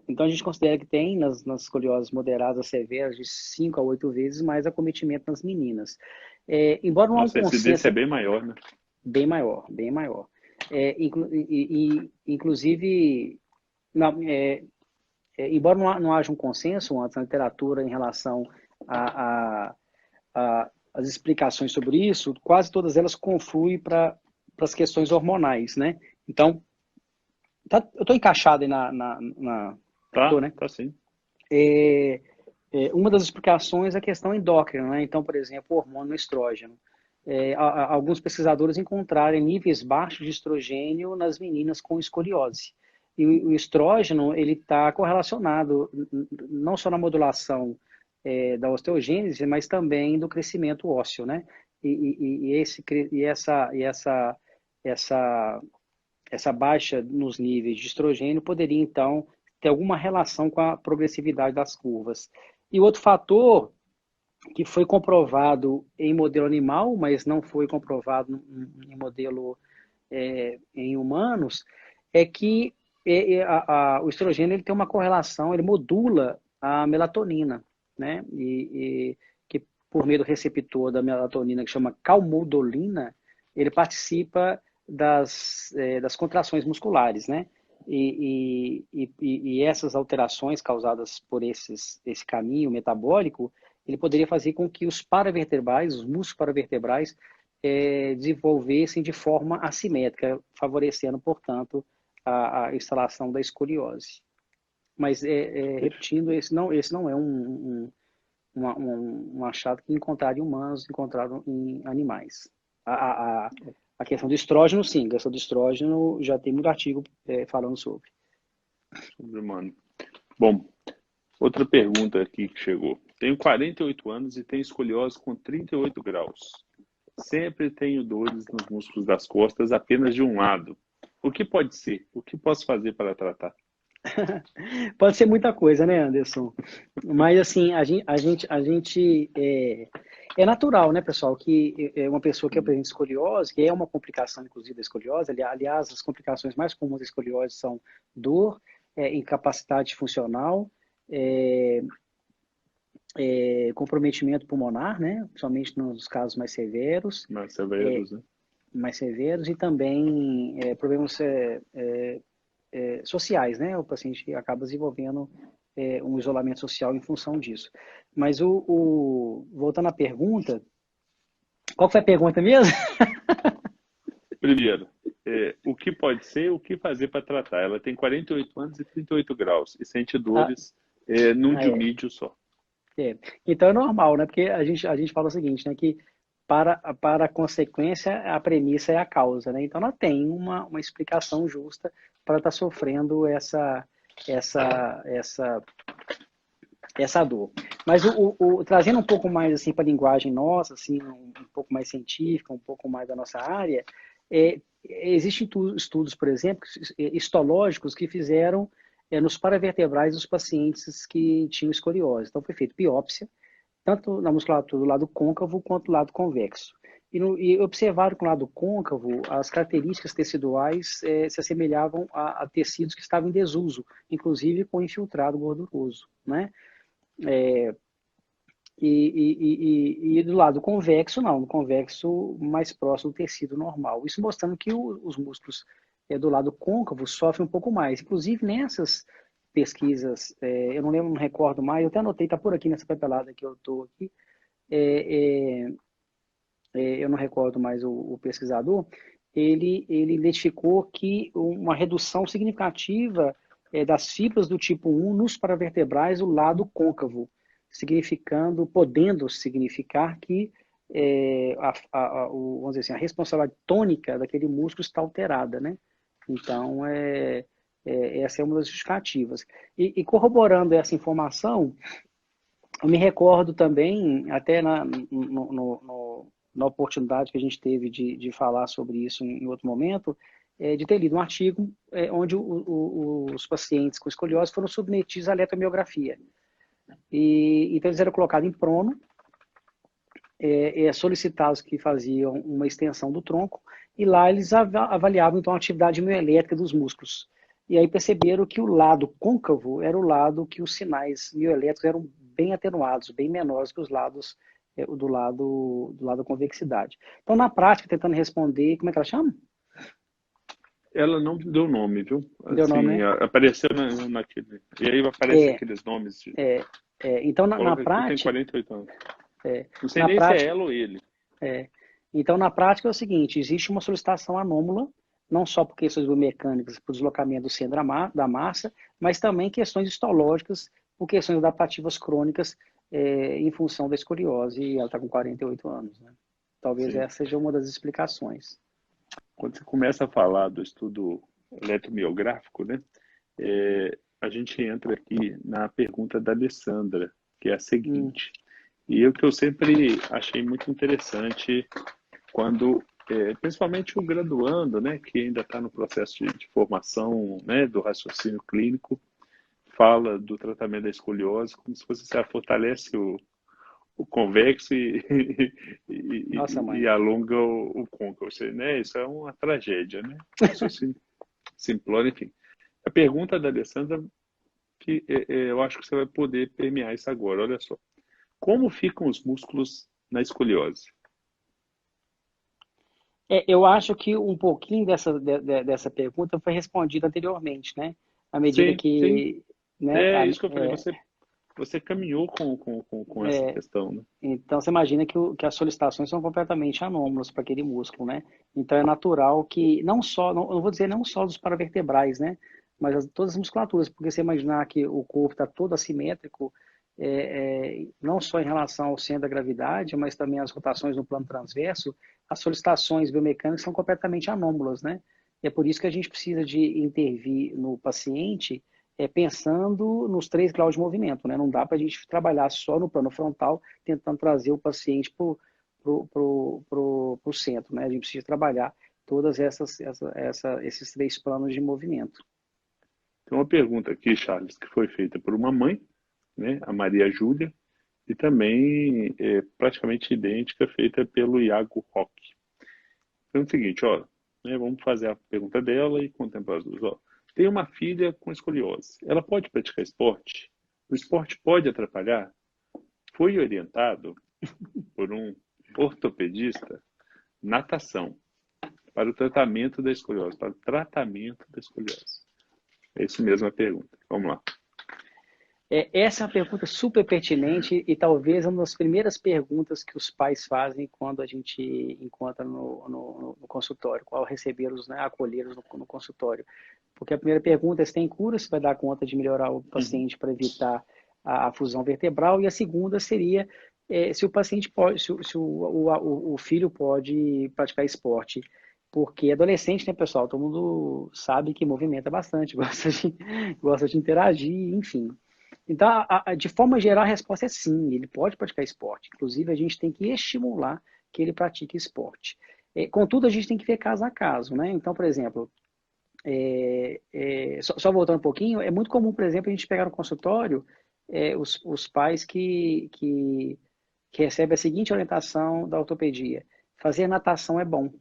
então a gente considera que tem nas escolioses moderadas a severas de 5 a 8 vezes mais acometimento nas meninas. Embora não há um Nossa, a incidência é consenso bem maior, né? bem maior, bem maior. Inclusive, não, embora não haja um consenso antes na literatura em relação a, as explicações sobre isso, quase todas elas confluem para as questões hormonais, né? Então, eu estou encaixado aí Tá, tô, né? tá sim. Uma das explicações é a questão endócrina, né? Então, por exemplo, o hormônio estrógeno. Alguns pesquisadores encontraram níveis baixos de estrogênio nas meninas com escoliose. E o estrógeno, ele está correlacionado não só na modulação da osteogênese, mas também do crescimento ósseo, né? Essa baixa nos níveis de estrogênio poderia, então, ter alguma relação com a progressividade das curvas. E outro fator que foi comprovado em modelo animal, mas não foi comprovado em modelo em humanos, é que o estrogênio ele tem uma correlação, ele modula a melatonina, né? Que por meio do receptor da melatonina, que chama calmodulina, ele participa das contrações musculares, né? E essas alterações causadas por esse caminho metabólico, ele poderia fazer com que os paravertebrais, os músculos paravertebrais, desenvolvessem de forma assimétrica, favorecendo, portanto, a instalação da escoliose. Mas, repetindo, esse não é um achado que encontrado em humanos, encontrado em animais. A questão do estrógeno, sim, a questão do estrógeno já tem muito artigo falando sobre. Mano. Bom, outra pergunta aqui que chegou. Tenho 48 anos e tenho escoliose com 38 graus. Sempre tenho dores nos músculos das costas apenas de um lado. O que pode ser? O que posso fazer para tratar? Pode ser muita coisa, né, Anderson? Mas, assim, a gente é natural, né, pessoal, que uma pessoa que apresenta escoliose, que é uma complicação, inclusive, da escoliose, aliás, as complicações mais comuns da escoliose são dor, incapacidade funcional, comprometimento pulmonar, né, principalmente nos casos mais severos, Mais severos, né? e também problemas sociais, né? O paciente acaba desenvolvendo um isolamento social em função disso. Mas voltando à pergunta, qual foi a pergunta mesmo? Primeiro, o que pode ser, o que fazer para tratar? Ela tem 48 anos e 38 graus e sente Ah, dores num diumídio só. Então é normal, né? Porque a gente fala o seguinte, né? Que para a consequência, a premissa é a causa, né? Então ela tem uma explicação justa para estar sofrendo essa, essa, essa dor. Mas trazendo um pouco mais assim para a linguagem nossa, assim, um pouco mais científica, um pouco mais da nossa área, existem estudos, por exemplo, histológicos que fizeram nos paravertebrais dos pacientes que tinham escoliose. Então foi feita biópsia, tanto na musculatura do lado côncavo quanto do lado convexo. E observaram que no lado côncavo as características teciduais se assemelhavam a tecidos que estavam em desuso, inclusive com infiltrado gorduroso, né? E do lado convexo, não, no convexo mais próximo do tecido normal. Isso mostrando que os músculos do lado côncavo sofrem um pouco mais. Inclusive nessas pesquisas, eu não lembro, não recordo mais, eu até anotei, está por aqui nessa papelada que eu estou aqui, eu não recordo mais o pesquisador, ele identificou que uma redução significativa das fibras do tipo 1 nos paravertebrais do lado côncavo, podendo significar que vamos dizer assim, a responsabilidade tônica daquele músculo está alterada, né? Então, essa é uma das justificativas. E corroborando essa informação, eu me recordo também, até na oportunidade que a gente teve de falar sobre isso em outro momento, de ter lido um artigo onde os pacientes com escoliose foram submetidos à eletromiografia. Então, eles eram colocados em prono, solicitados que faziam uma extensão do tronco, e lá eles avaliavam então a atividade mioelétrica dos músculos. E aí perceberam que o lado côncavo era o lado que os sinais mioelétricos eram bem atenuados, bem menores que os lados do lado da convexidade. Então, na prática, tentando responder, como é que ela chama? Ela não deu nome, viu? Deu nome, Assim, né? apareceu naquele. E aí aparecem aqueles nomes. Então, na Coloca aqui, tem prática. 48 anos. Não sei Na nem se é prática, ela ou ele. Então, na prática é o seguinte, existe uma solicitação anômala, não só por questões biomecânicas, por deslocamento do centro da massa, mas também questões histológicas, por questões adaptativas crônicas, em função da escoliose, e ela está com 48 anos. Né? Talvez Sim. essa seja uma das explicações. Quando você começa a falar do estudo eletromiográfico, né, a gente entra aqui na pergunta da Alessandra, que é a seguinte. E o que eu sempre achei muito interessante quando, principalmente o graduando, né, que ainda está no processo de formação, né, do raciocínio clínico, fala do tratamento da escoliose como se fosse você fortalece o convexo Nossa, e mãe. alonga o côncavo. Né? Isso é uma tragédia, né? Raciocínio simplório, enfim. A pergunta da Alessandra, que eu acho que você vai poder permear isso agora. Olha só. Como ficam os músculos na escoliose? Eu acho que um pouquinho dessa pergunta foi respondida anteriormente, né? À medida Sim, sim. que, né, É isso que eu falei. Você caminhou com essa questão, né? então, você imagina que as solicitações são completamente anômalas para aquele músculo, né? Então, é natural que, não vou dizer não só dos paravertebrais, né? Mas todas as musculaturas, porque você imaginar que o corpo está todo assimétrico, não só em relação ao centro da gravidade, mas também as rotações no plano transverso, as solicitações biomecânicas são completamente anômalas, né? E é por isso que a gente precisa de intervir no paciente pensando nos 3 graus de movimento, né? Não dá para a gente trabalhar só no plano frontal, tentando trazer o paciente para o centro, né? A gente precisa trabalhar todas esses 3 planos de movimento. Tem uma pergunta aqui, Charles, que foi feita por uma mãe, né, a Maria Júlia, e também praticamente idêntica, feita pelo Iago Roque. Então é o seguinte, ó, né, vamos fazer a pergunta dela e contemplar as duas. Ó. Tem uma filha com escoliose. Ela pode praticar esporte? O esporte pode atrapalhar? Foi orientado por um ortopedista natação para o tratamento da escoliose, para o tratamento da escoliose. É isso mesmo a pergunta. Vamos lá. Essa é uma pergunta super pertinente e talvez uma das primeiras perguntas que os pais fazem quando a gente encontra no consultório, ao recebê-los, né, acolhê-los no consultório. Porque a primeira pergunta é se tem cura, se vai dar conta de melhorar o paciente para evitar a fusão vertebral, e a segunda seria se o paciente pode, se o filho pode praticar esporte. Porque adolescente, né, pessoal, todo mundo sabe que movimenta bastante, gosta de interagir, enfim. Então, de forma geral, a resposta é sim, ele pode praticar esporte. Inclusive, a gente tem que estimular que ele pratique esporte. Contudo, a gente tem que ver caso a caso, né? Então, por exemplo, só voltando um pouquinho, é muito comum, por exemplo, a gente pegar no consultório os pais que recebem a seguinte orientação da ortopedia: fazer natação é bom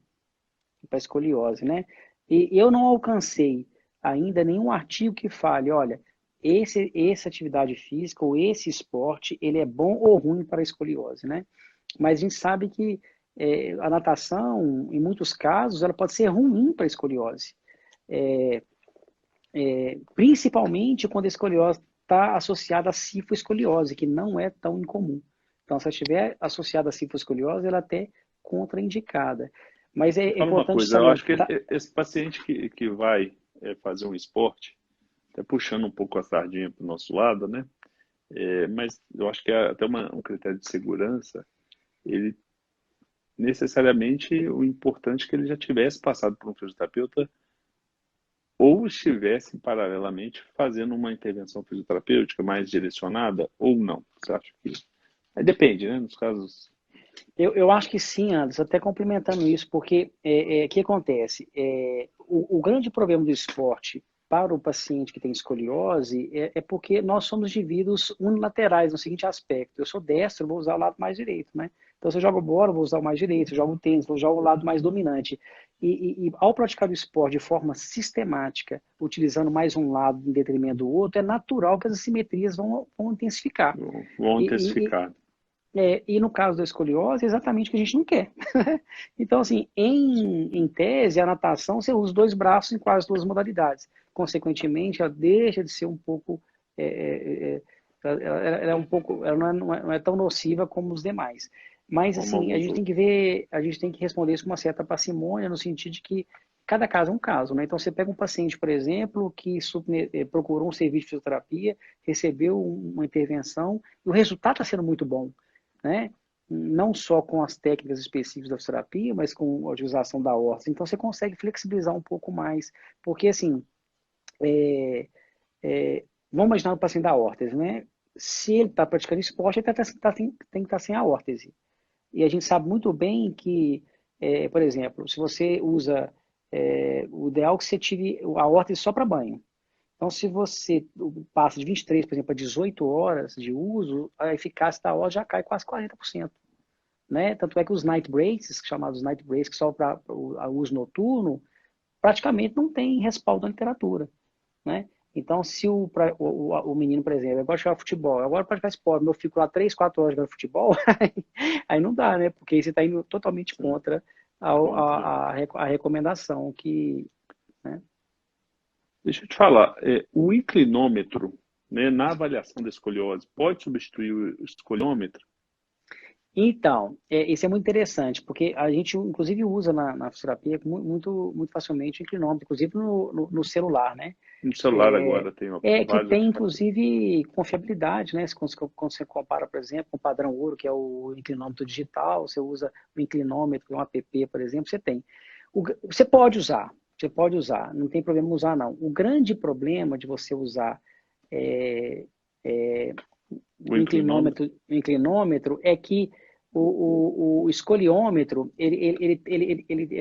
para escoliose, né? E eu não alcancei ainda nenhum artigo que fale, olha, essa atividade física ou esse esporte, ele é bom ou ruim para a escoliose, né? Mas a gente sabe que a natação, em muitos casos, ela pode ser ruim para a escoliose. Principalmente quando a escoliose está associada à cifoescoliose, que não é tão incomum. Então, se ela estiver associada à cifoescoliose, ela até contraindicada. Mas é Fala uma importante coisa, eu acho que salientar. esse paciente que vai fazer um esporte, até puxando um pouco a sardinha para o nosso lado, né? Mas eu acho que é até um critério de segurança, ele necessariamente o importante é que ele já tivesse passado por um fisioterapeuta ou estivesse paralelamente fazendo uma intervenção fisioterapêutica mais direcionada ou não. Você acha que... Aí depende, né? Nos casos... Eu acho que sim, Anderson, até complementando isso, porque o que acontece? O grande problema do esporte para o paciente que tem escoliose é porque nós somos indivíduos unilaterais no seguinte aspecto. Eu sou destro, eu vou usar o lado mais direito, né? Então, se eu jogo bola, eu vou usar o mais direito, se eu jogo tênis, vou usar o lado mais dominante. E ao praticar o esporte de forma sistemática, utilizando mais um lado em detrimento do outro, é natural que as assimetrias vão intensificar. vão E, intensificar. e no caso da escoliose, é exatamente o que a gente não quer. Então, assim, em tese, a natação, você usa dois braços em quase todas as modalidades. Consequentemente, ela deixa de ser um pouco... ela é um pouco... Ela não é tão nociva como os demais. Mas, Como assim, a alguns gente tem que outros. ver... A gente tem que responder isso com uma certa parcimônia, no sentido de que cada caso é um caso, né? Então, você pega um paciente, por exemplo, que procurou um serviço de fisioterapia, recebeu uma intervenção, e o resultado está sendo muito bom, né? Não só com as técnicas específicas da fisioterapia, mas com a utilização da órtese. Então, você consegue flexibilizar um pouco mais, porque, assim, é, vamos imaginar o paciente da órtese, né? Se ele está praticando esporte, ele tem que estar sem a órtese. E a gente sabe muito bem que, por exemplo, se você usa, o ideal é que você tire a órtese só para banho. Então, se você passa de 23, por exemplo, a 18 horas de uso, a eficácia da órtese já cai quase 40%. Né? Tanto é que os night braces, chamados night braces, que só para o uso noturno, praticamente não tem respaldo na literatura. Né? Então, se o menino, por exemplo, gosta de jogar futebol, agora pode praticar esporte, eu fico lá 3, 4 horas jogando futebol, aí não dá, né? Porque aí você está indo totalmente Sim, contra contra. a recomendação que... Né? Deixa eu te falar, o inclinômetro, né, na avaliação da escoliose, pode substituir o escoliômetro? Então, isso é muito interessante, porque a gente, inclusive, usa na fisioterapia muito, muito facilmente o inclinômetro, inclusive no celular, né? No celular agora tem Que vários tem, aplicativos. inclusive, confiabilidade, né? Quando você compara, por exemplo, com o padrão ouro, que é o inclinômetro digital, você usa o inclinômetro, que é um app, por exemplo, você tem. Você pode usar, não tem problema usar, não. O grande problema de você usar é, é, O inclinômetro? o inclinômetro é que o escoliômetro, ele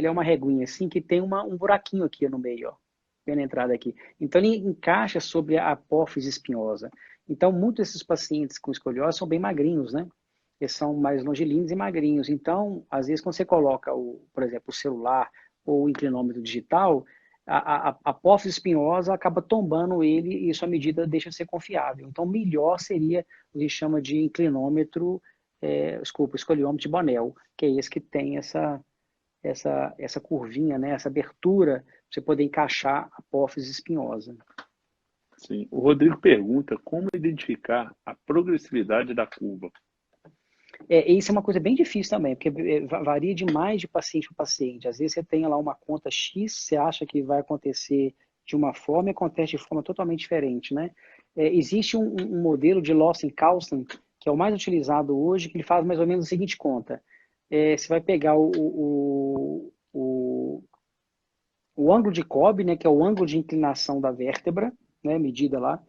é uma reguinha assim que tem um buraquinho aqui no meio, ó, vendo a entrada aqui. Então ele encaixa sobre a apófise espinhosa. Então muitos desses pacientes com escoliose são bem magrinhos, né? Eles são mais longilíneos e magrinhos. Então, às vezes, quando você coloca, por exemplo, o celular ou o inclinômetro digital, a apófise espinhosa acaba tombando ele e sua medida deixa de ser confiável. Então, melhor seria o que chama de inclinômetro, desculpa, escoliômetro de Bonel, que é esse que tem essa curvinha, né, essa abertura, para você poder encaixar a apófise espinhosa. Sim. O Rodrigo pergunta como identificar a progressividade da curva. Isso é uma coisa bem difícil também, porque varia demais de paciente para paciente. Às vezes você tem lá uma conta X, você acha que vai acontecer de uma forma e acontece de forma totalmente diferente, né? Existe um modelo de Lawson-Carlson, que é o mais utilizado hoje, que ele faz mais ou menos a seguinte conta. Você vai pegar o ângulo de Cobb, né, que é o ângulo de inclinação da vértebra, né, medida lá,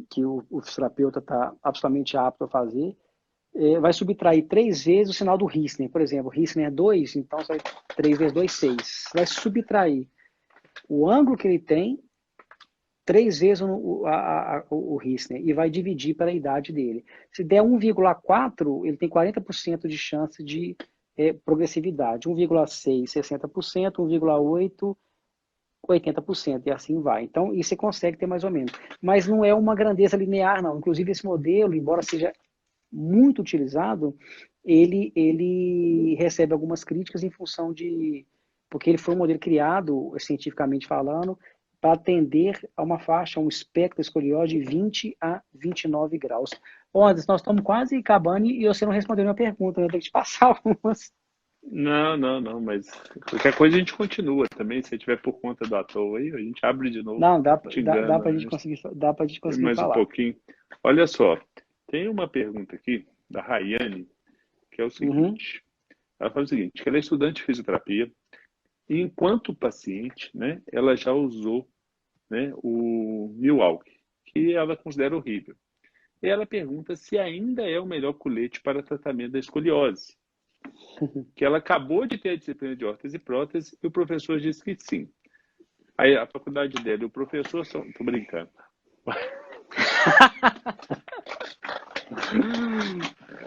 que o fisioterapeuta está absolutamente apto a fazer, vai subtrair 3 vezes o sinal do Rissner. Por exemplo, o Rissner é 2, então você vai 3 vezes 2, 6. Vai subtrair o ângulo que ele tem, 3 vezes o Rissner, e vai dividir pela idade dele. Se der 1,4, ele tem 40% de chance de progressividade. 1,6, 60%, 1,8, 80%, e assim vai. Então, isso você consegue ter mais ou menos. Mas não é uma grandeza linear, não. Inclusive, esse modelo, embora seja muito utilizado, ele recebe algumas críticas em função de... Porque ele foi um modelo criado, cientificamente falando, para atender a uma faixa, um espectro escoliose de 20 a 29 graus. Bom, Anderson, nós estamos quase acabando e você não respondeu a minha pergunta, né? Eu tenho que te passar algumas. Não, não, não, mas qualquer coisa a gente continua também. Se tiver por conta do à toa aí, a gente abre de novo, Não, te dá engana, pra a gente gente conseguir, dá pra gente tem conseguir mais um falar. pouquinho. Olha só, tem uma pergunta aqui da Rayane, que é o Uhum. seguinte. Ela fala o seguinte, que ela é estudante de fisioterapia e enquanto paciente, né, ela já usou, né, o Milwaukee, que ela considera horrível. E ela pergunta se ainda é o melhor colete para tratamento da escoliose, que ela acabou de ter a disciplina de órtese e prótese e o professor disse que sim. Aí a faculdade dela e o professor são... Tô brincando.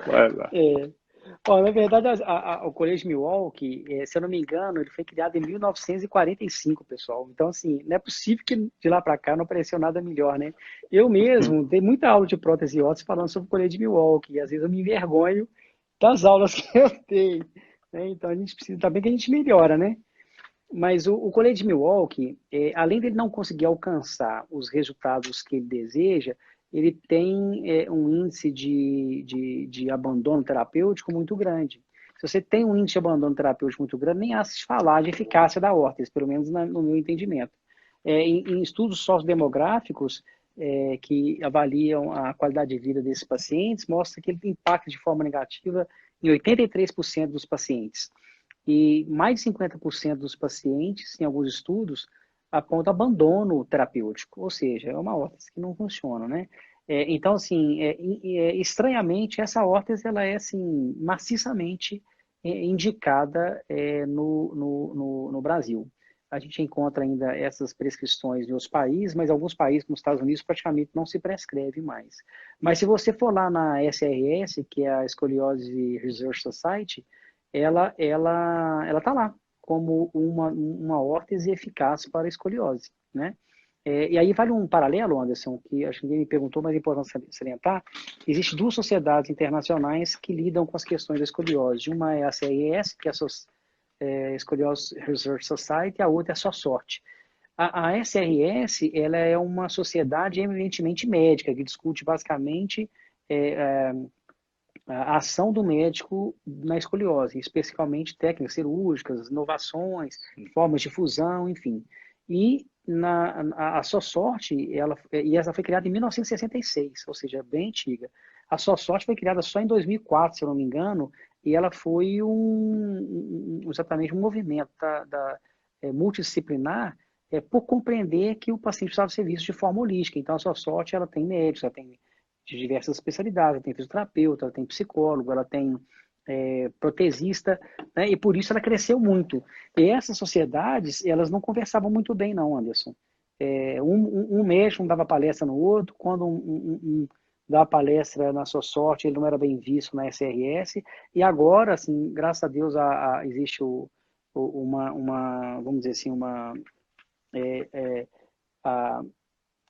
Vai lá. É. Ó, na verdade, o Colégio Milwaukee, se eu não me engano, ele foi criado em 1945, pessoal. Então, assim, não é possível que de lá para cá não apareceu nada melhor, né? Eu mesmo dei muita aula de prótese e órtese falando sobre o Colégio Milwaukee, e às vezes eu me envergonho das aulas que eu dei, né? Então, a gente precisa, também que a gente melhora, né? Mas o Colégio de Milwaukee, além dele não conseguir alcançar os resultados que ele deseja, ele tem um índice de abandono terapêutico muito grande. Se você tem um índice de abandono terapêutico muito grande, nem há se falar de eficácia da órtese, pelo menos no meu entendimento. Em estudos sociodemográficos que avaliam a qualidade de vida desses pacientes, mostra que ele impacta de forma negativa em 83% dos pacientes. E mais de 50% dos pacientes, em alguns estudos, apontam abandono terapêutico, ou seja, é uma órtese que não funciona, né? Então, assim, estranhamente, essa órtese, ela é, assim, maciçamente indicada no Brasil. A gente encontra ainda essas prescrições em outros países, mas alguns países, como os Estados Unidos, praticamente não se prescreve mais. Mas se você for lá na SRS, que é a Scoliose Research Society, ela está lá como uma órtese eficaz para a escoliose, né? E aí vale um paralelo, Anderson, que acho que ninguém me perguntou, mas é importante salientar. Existem duas sociedades internacionais que lidam com as questões da escoliose. Uma é a CRS, que é a Scoliose Research Society, e a outra é a SOSORT. A SRS, ela é uma sociedade eminentemente médica, que discute basicamente é, a ação do médico na escoliose, especificamente técnicas cirúrgicas, inovações, formas de fusão, enfim. E a SOSORT, ela foi criada em 1966, ou seja, bem antiga. A SOSORT foi criada só em 2004, se eu não me engano, e ela foi exatamente um movimento multidisciplinar por compreender que o paciente precisava ser visto de forma holística. Então, a SOSORT, ela tem médicos, ela tem de diversas especialidades, ela tem fisioterapeuta, ela tem psicólogo, ela tem protesista, né? E por isso ela cresceu muito. E essas sociedades, elas não conversavam muito bem, não, Anderson. Um médico dava palestra no outro, quando dava palestra na sua sorte, ele não era bem visto na SRS, e agora, assim, graças a Deus, existe vamos dizer assim, a,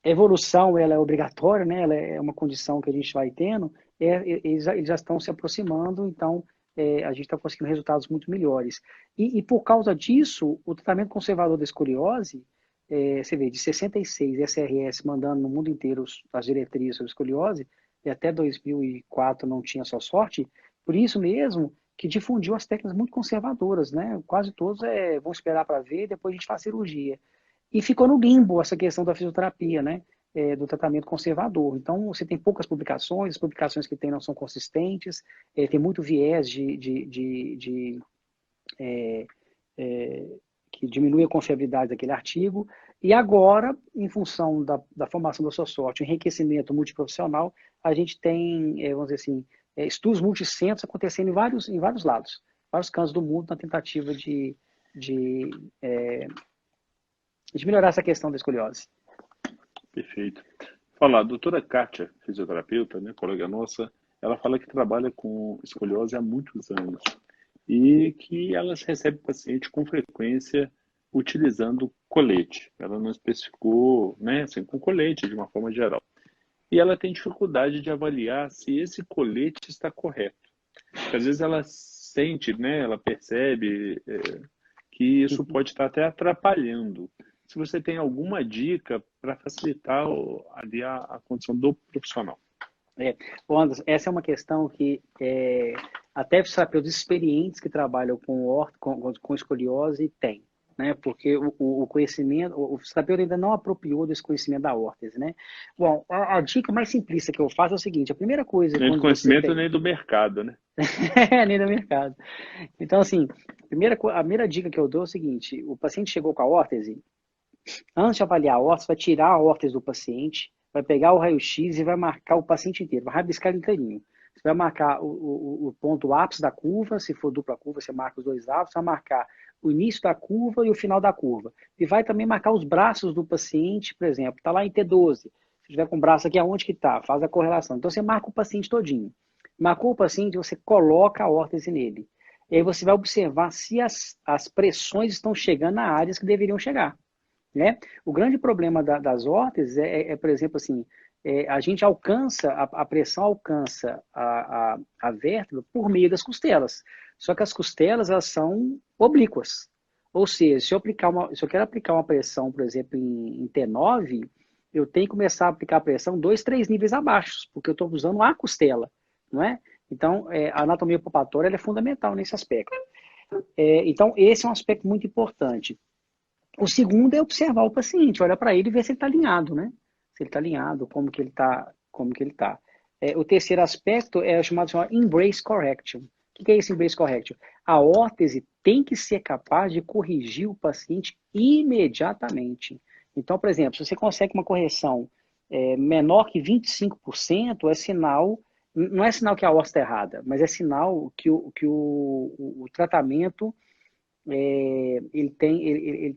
evolução ela é obrigatória, né? Ela é uma condição que a gente vai tendo, eles já estão se aproximando, então a gente está conseguindo resultados muito melhores. E por causa disso, o tratamento conservador da escoliose, você vê, de 66 SRS mandando no mundo inteiro as diretrizes sobre escoliose, e até 2004 não tinha só sorte, por isso mesmo que difundiu as técnicas muito conservadoras, né? Quase todos vão esperar para ver, depois a gente faz cirurgia. E ficou no limbo essa questão da fisioterapia, né? Do tratamento conservador. Então, você tem poucas publicações, as publicações que tem não são consistentes, tem muito viés é, é, que diminui a confiabilidade daquele artigo. E agora, em função da formação da sua sorte, o enriquecimento multiprofissional, a gente tem, vamos dizer assim, estudos multicentros acontecendo em vários lados, vários cantos do mundo, na tentativa de, é, de melhorar essa questão da escoliose. Perfeito. Falar, a doutora Kátia, fisioterapeuta, né, colega nossa, ela fala que trabalha com escoliose há muitos anos e que elas recebem paciente com frequência utilizando colete. Ela não especificou, né, assim, com colete de uma forma geral. E ela tem dificuldade de avaliar se esse colete está correto. Porque às vezes ela sente, né, ela percebe que isso pode estar até atrapalhando. Se você tem alguma dica para facilitar ali a condição do profissional. Anderson, essa é uma questão que Até fisioterapeutas experientes que trabalham com escoliose tem, né? Porque o conhecimento, o fisioterapeuta ainda não apropriou desse conhecimento da órtese, né? Bom, a dica mais simplista que eu faço é o seguinte: a primeira coisa Nem de quando você conhecimento, tem, nem do mercado, né? nem no mercado. Então, assim, a primeira dica que eu dou é o seguinte: o paciente chegou com a órtese, antes de avaliar a órtese, vai tirar a órtese do paciente, vai pegar o raio-x e vai marcar o paciente inteiro, vai rabiscar ele inteirinho. Você vai marcar o ponto ápice da curva, se for dupla curva, você marca os dois ápices, vai marcar o início da curva e o final da curva. E vai também marcar os braços do paciente, por exemplo, está lá em T12. Se tiver com o braço aqui, aonde que está? Faz a correlação. Então, você marca o paciente todinho. Marcou o paciente, você coloca a órtese nele. E aí você vai observar se as pressões estão chegando na áreas que deveriam chegar. Né? O grande problema das órteses por exemplo, assim, a gente alcança, a pressão alcança a vértebra por meio das costelas. Só que as costelas, elas são oblíquas. Ou seja, se eu quero aplicar uma pressão, por exemplo, em T9, eu tenho que começar a aplicar a pressão 2, 3 níveis abaixo, porque eu estou usando a costela, não é? Então, a anatomia palpatória é fundamental nesse aspecto. Então, esse é um aspecto muito importante. O segundo é observar o paciente, olhar para ele e ver se ele está alinhado, né? Se ele está alinhado, como que ele está, como que ele está. O terceiro aspecto é o chamado embrace correction. O que é esse embrace correction? A órtese tem que ser capaz de corrigir o paciente imediatamente. Então, por exemplo, se você consegue uma correção menor que 25%, é sinal, não é sinal que a órtese está errada, mas é sinal que o tratamento ele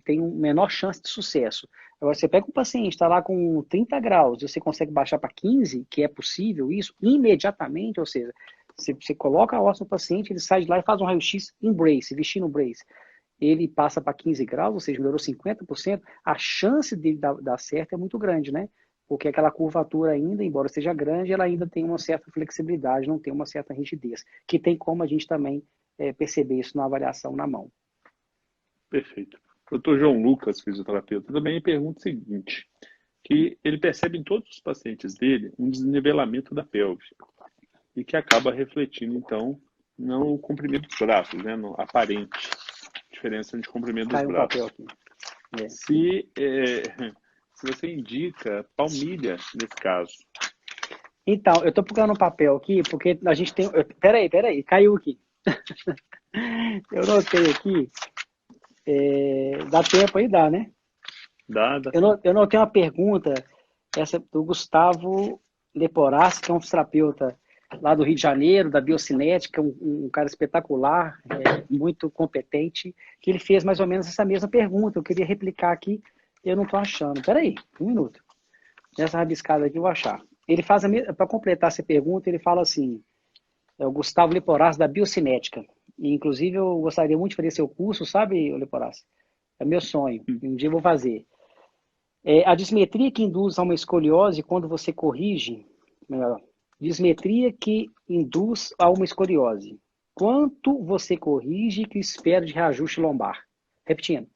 tem uma menor chance de sucesso. Agora, você pega um paciente, está lá com 30 graus, e você consegue baixar para 15, que é possível isso, imediatamente, ou seja, você coloca a óssea no paciente, ele sai de lá e faz um raio-x embrace, vestindo um brace. Ele passa para 15 graus, ou seja, melhorou 50%, a chance dele dar certo é muito grande, né? Porque aquela curvatura ainda, embora seja grande, ela ainda tem uma certa flexibilidade, não tem uma certa rigidez, que tem como a gente também perceber isso na avaliação na mão. Perfeito. O Dr. João Lucas, fisioterapeuta, também pergunta o seguinte, que ele percebe em todos os pacientes dele um desnivelamento da pelve e que acaba refletindo, então, no comprimento dos braços, né, no aparente diferença de comprimento dos Cai um papel braços. aqui. Se você indica palmilha nesse caso. Então, eu estou procurando um papel aqui, porque a gente tem... Peraí, caiu aqui. Eu notei aqui. Dá tempo aí? Dá, né? Dá. Eu notei uma pergunta, essa do Gustavo Leporassi, que é um fisioterapeuta lá do Rio de Janeiro, da Biocinética, um cara espetacular, muito competente, que ele fez mais ou menos essa mesma pergunta. Eu queria replicar aqui, eu não estou achando. Peraí, um minuto. Nessa rabiscada aqui eu vou achar. Ele faz para completar essa pergunta, ele fala assim, é o Gustavo Leporassi da Biocinética. E, inclusive, eu gostaria muito de fazer seu curso, sabe, Leporassi? É meu sonho. Um dia eu vou fazer. A dismetria que induz a uma escoliose quando você corrige, melhor, dismetria que induz a uma escoliose. Quanto você corrige que espera de reajuste lombar? Repetindo.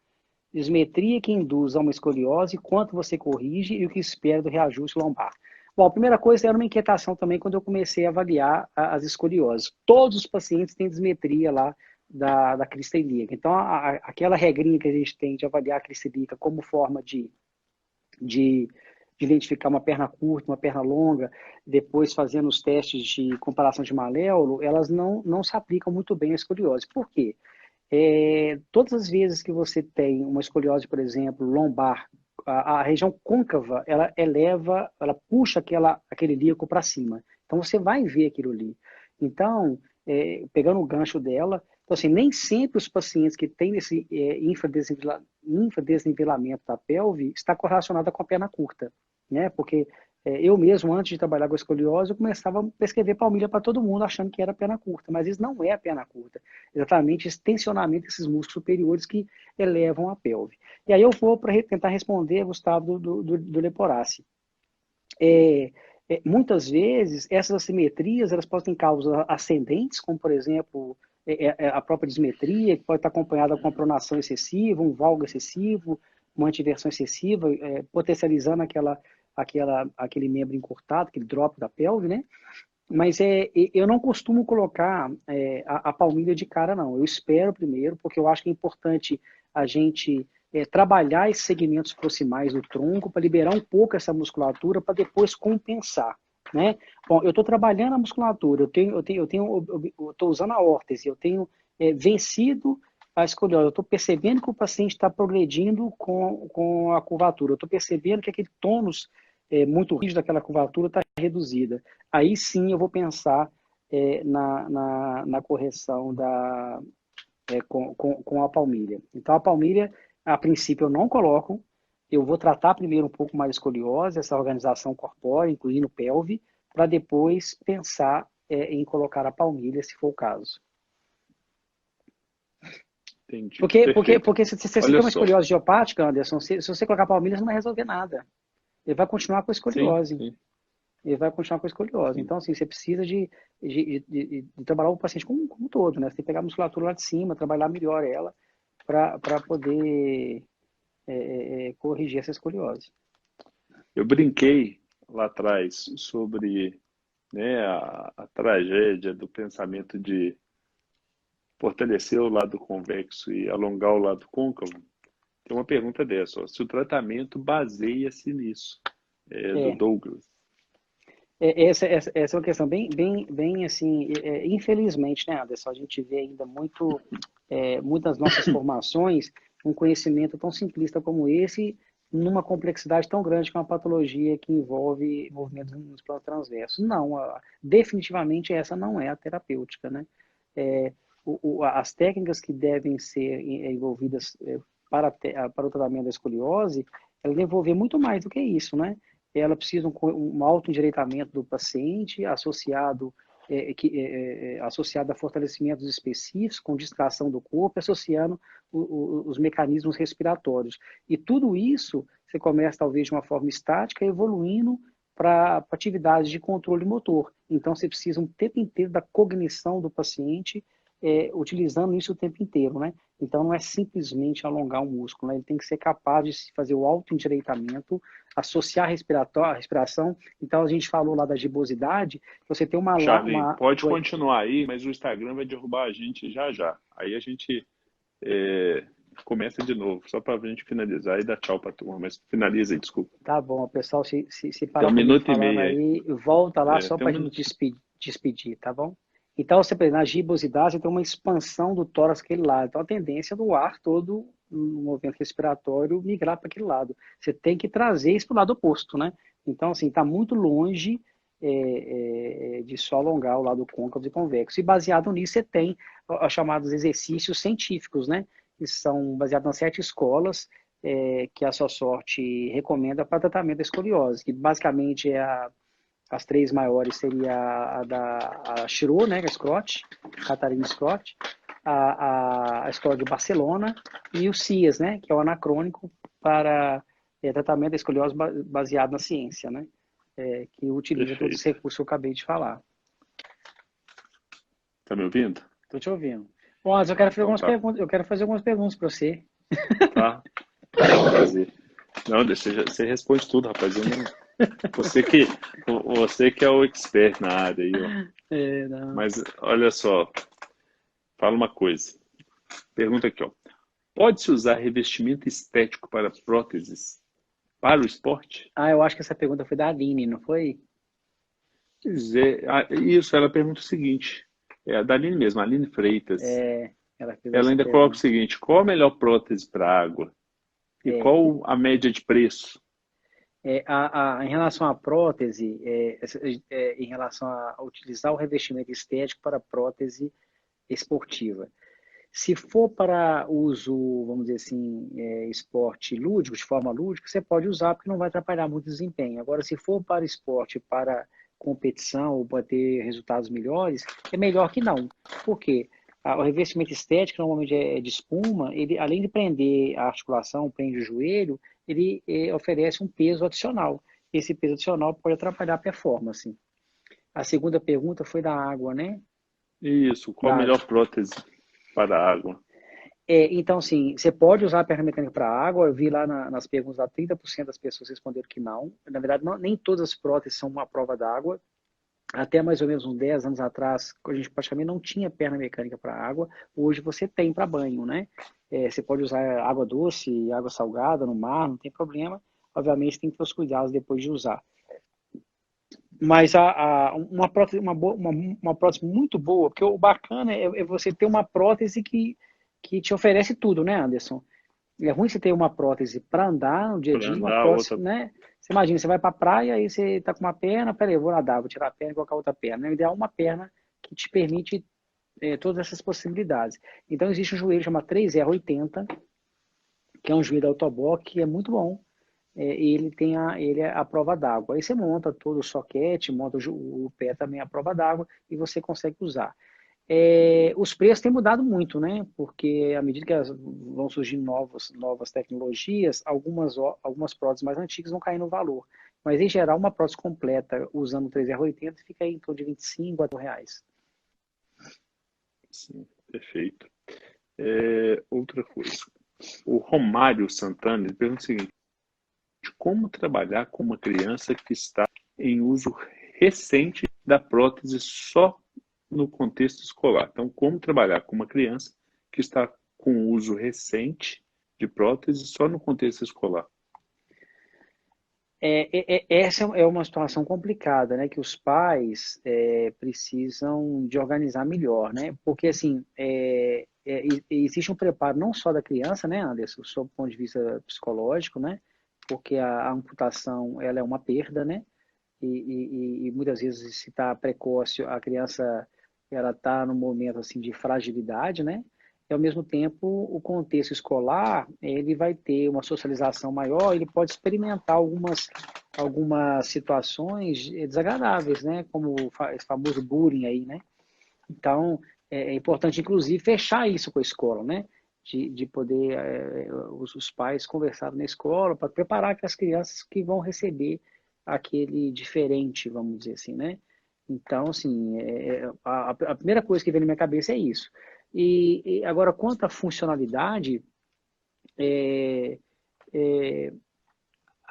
Dismetria que induz a uma escoliose, quanto você corrige e o que espera do reajuste lombar. Bom, a primeira coisa era uma inquietação também quando eu comecei a avaliar as escolioses. Todos os pacientes têm dismetria lá da crista ilíaca. Então, aquela regrinha que a gente tem de avaliar a crista ilíaca como forma de identificar uma perna curta, uma perna longa, depois fazendo os testes de comparação de maléolo, elas não se aplicam muito bem à escoliose. Por quê? Todas as vezes que você tem uma escoliose, por exemplo, lombar, a região côncava, ela puxa aquele ilíaco para cima. Então, você vai ver aquilo ali. Então, pegando o gancho dela, então, assim, nem sempre os pacientes que têm esse infradesnivelamento da pelve está correlacionado com a perna curta, né? Porque eu mesmo, antes de trabalhar com a escoliose, eu começava a prescrever palmilha para todo mundo, achando que era perna curta, mas isso não é a perna curta. Exatamente esse tensionamento desses músculos superiores que elevam a pelve. E aí eu vou para tentar responder, Gustavo, do Leporassi. Muitas vezes, essas assimetrias, elas podem ter causas ascendentes, como, por exemplo, a própria dismetria, que pode estar acompanhada com uma pronação excessiva, um valgo excessivo, uma antiversão excessiva, potencializando aquele membro encurtado, aquele drop da pelve, né? Mas eu não costumo colocar a palmilha de cara, não. Eu espero primeiro, porque eu acho que é importante a gente trabalhar esses segmentos proximais do tronco para liberar um pouco essa musculatura para depois compensar, né? Bom, eu estou trabalhando a musculatura, eu estou usando a órtese, eu tenho vencido a escoliose, eu estou percebendo que o paciente está progredindo com a curvatura, eu estou percebendo que aquele tônus muito rígido daquela curvatura está reduzida. Aí sim eu vou pensar na correção com a palmilha. Então a palmilha, a princípio eu não coloco, eu vou tratar primeiro um pouco mais a escoliose, essa organização corpórea, incluindo pelve, para depois pensar em colocar a palmilha, se for o caso. Entendi. Porque se você tem Olha uma só. escoliose idiopática, Anderson, se você colocar a palmilha, você não vai resolver nada. Ele vai continuar com a Sim, escoliose. sim, Ele vai continuar com a escoliose. sim. Então, assim, você precisa de trabalhar o paciente como um todo, né? Você tem que pegar a musculatura lá de cima, trabalhar melhor ela, para poder corrigir essa escoliose. Eu brinquei lá atrás sobre, né, a tragédia do pensamento de fortalecer o lado convexo e alongar o lado côncavo. Tem uma pergunta dessa, ó, se o tratamento baseia-se nisso, do É, Douglas. essa é uma questão bem assim, infelizmente, né, Anderson? A gente vê ainda muitas nossas formações, um conhecimento tão simplista como esse, numa complexidade tão grande que é uma patologia que envolve movimentos nos planos transversos. Não, definitivamente essa não é a terapêutica, né? É, as técnicas que devem ser envolvidas para o tratamento da escoliose, elas devem envolver muito mais do que isso, né? Ela precisa um autoendireitamento do paciente associado a fortalecimentos específicos, com distração do corpo, associando os mecanismos respiratórios. E tudo isso você começa talvez de uma forma estática, evoluindo para atividades de controle motor. Então você precisa um tempo inteiro da cognição do paciente, utilizando isso o tempo inteiro, né? Então não é simplesmente alongar o músculo, né? Ele tem que ser capaz de fazer o autoendireitamento, associar a respiração. Então a gente falou lá da gibosidade, você tem Charlie, pode Oi. continuar aí, mas o Instagram vai derrubar a gente já já. Aí a gente começa de novo, só para a gente finalizar e dar tchau para a turma. Mas finaliza aí, desculpa. Tá bom, o pessoal se Tem parar um para mim minuto e falando meio aí. aí, volta lá só Tem um para a gente minuto. despedir, tá bom? Então, você na gibosidade, você tem uma expansão do tórax aquele lado. Então, a tendência do ar todo, no movimento respiratório, migrar para aquele lado. Você tem que trazer isso para o lado oposto, né? Então, assim, está muito longe de só alongar o lado côncavo e convexo. E baseado nisso, você tem os chamados exercícios científicos, né? Que são baseados nas 7 escolas que a sua sorte recomenda para tratamento da escoliose, que basicamente as 3 maiores seria a Shiro, né, que é Scott, Catarina Scott, a escola de Barcelona e o CIAS, né, que é o anacrônico para tratamento da escoliose baseado na ciência, né, que utiliza todos os Perfeito. recursos que eu acabei de falar. Tá me ouvindo? Estou te ouvindo. Bom, mas eu quero fazer Então algumas tá. perguntas, para você. Tá? Pode fazer. Não, você responde tudo, rapaz. Você que, você que é o expert na área aí, ó. Não. Mas olha só, fala uma coisa. Pergunta aqui, ó. Pode-se usar revestimento estético para próteses para o esporte? Eu acho que essa pergunta foi da Aline, não foi? Dizer, isso, ela pergunta o seguinte, é a da Aline mesmo, a Aline Freitas. Ela fez Ela essa ainda coloca o pergunta. seguinte, qual a melhor prótese para água? E É, qual a média de preço? em relação à prótese, em relação a utilizar o revestimento estético para prótese esportiva. Se for para uso, vamos dizer assim, esporte lúdico, de forma lúdica, você pode usar porque não vai atrapalhar muito o desempenho. Agora, se for para esporte, para competição ou para ter resultados melhores, é melhor que não. Por quê? O revestimento estético normalmente é de espuma, ele além de prender a articulação, prende o joelho, ele oferece um peso adicional. Esse peso adicional pode atrapalhar a performance. A segunda pergunta foi da água, né? Isso, qual a Da água. melhor prótese para água? Então, assim, você pode usar a perna mecânica para água. Eu vi lá nas perguntas, lá 30% das pessoas responderam que não. Na verdade, nem todas as próteses são uma prova d'água. Até mais ou menos uns 10 anos atrás, a gente praticamente não tinha perna mecânica para água. Hoje você tem para banho, né? Você pode usar água doce, água salgada no mar, não tem problema. Obviamente tem que ter os cuidados depois de usar. Mas uma prótese, uma prótese muito boa, porque o bacana é você ter uma prótese que te oferece tudo, né, Anderson? É ruim você ter uma prótese para andar no dia a Para dia, uma andar, prótese, outra. né? Você imagina, você vai para a praia e você tá com uma perna, peraí, eu vou nadar, vou tirar a perna e colocar outra perna. É ideal uma perna que te permite todas essas possibilidades. Então existe um joelho chamado 3R80, que é um joelho da Autobock, que é muito bom. E ele é a prova d'água. Aí você monta todo o soquete, monta o pé também à prova d'água e você consegue usar. Os preços têm mudado muito, né? Porque à medida que vão surgindo novas tecnologias, algumas próteses mais antigas vão cair no valor. Mas, em geral, uma prótese completa usando o 3R80 fica aí em torno de 25 a R$ 30. Sim, perfeito. Outra coisa. O Romário Santana ele pergunta o seguinte: como trabalhar com uma criança que está em uso recente da prótese só no contexto escolar? Então, como trabalhar com uma criança que está com uso recente de prótese só no contexto escolar? Essa é uma situação complicada, né? Que os pais precisam de organizar melhor, né? Porque, assim, existe um preparo não só da criança, né, Anderson, sob o ponto de vista psicológico, né? Porque a amputação, ela é uma perda, né? E muitas vezes, se está precoce, a criança, ela está num momento, assim, de fragilidade, né? E, ao mesmo tempo, o contexto escolar, ele vai ter uma socialização maior, ele pode experimentar algumas situações desagradáveis, né? Como esse famoso bullying aí, né? Então, é importante, inclusive, fechar isso com a escola, né? De poder os pais conversarem na escola para preparar aquelas crianças que vão receber aquele diferente, vamos dizer assim, né? Então, assim, a primeira coisa que vem na minha cabeça é isso. E agora, quanto à funcionalidade, é, é,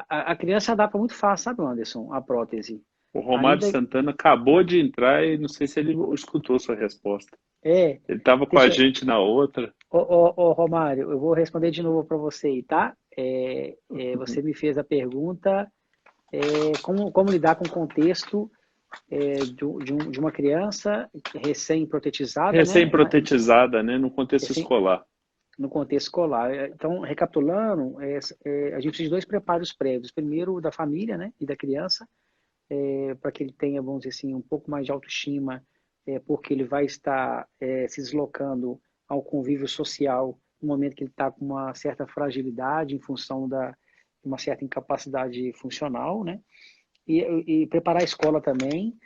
a criança adapta muito fácil, sabe, Anderson, a prótese. O Romário Ainda Santana acabou de entrar e não sei se ele escutou sua resposta. é, Ele estava com a deixa, gente na outra. Romário, eu vou responder de novo para você aí, tá? Você me fez a pergunta, como lidar com o contexto de uma criança recém-protetizada, né? Recém-protetizada, né, no contexto Recém, escolar. no contexto escolar. Então, recapitulando, a gente precisa de dois preparos prévios. Primeiro, da família, né? E da criança, para que ele tenha, vamos dizer assim, um pouco mais de autoestima, porque ele vai estar se deslocando ao convívio social no momento que ele está com uma certa fragilidade em função de uma certa incapacidade funcional, né? E preparar a escola também,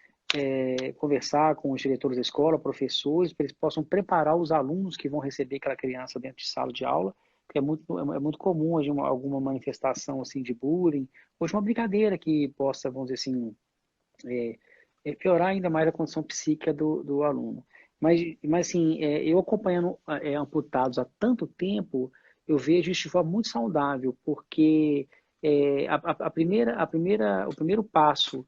conversar com os diretores da escola, professores, para eles possam preparar os alunos que vão receber aquela criança dentro de sala de aula, porque é muito comum hoje alguma manifestação assim de bullying, hoje uma brincadeira que possa, vamos dizer assim, piorar ainda mais a condição psíquica do aluno. Mas assim, eu acompanhando amputados há tanto tempo, eu vejo isso de forma muito saudável, porque o primeiro passo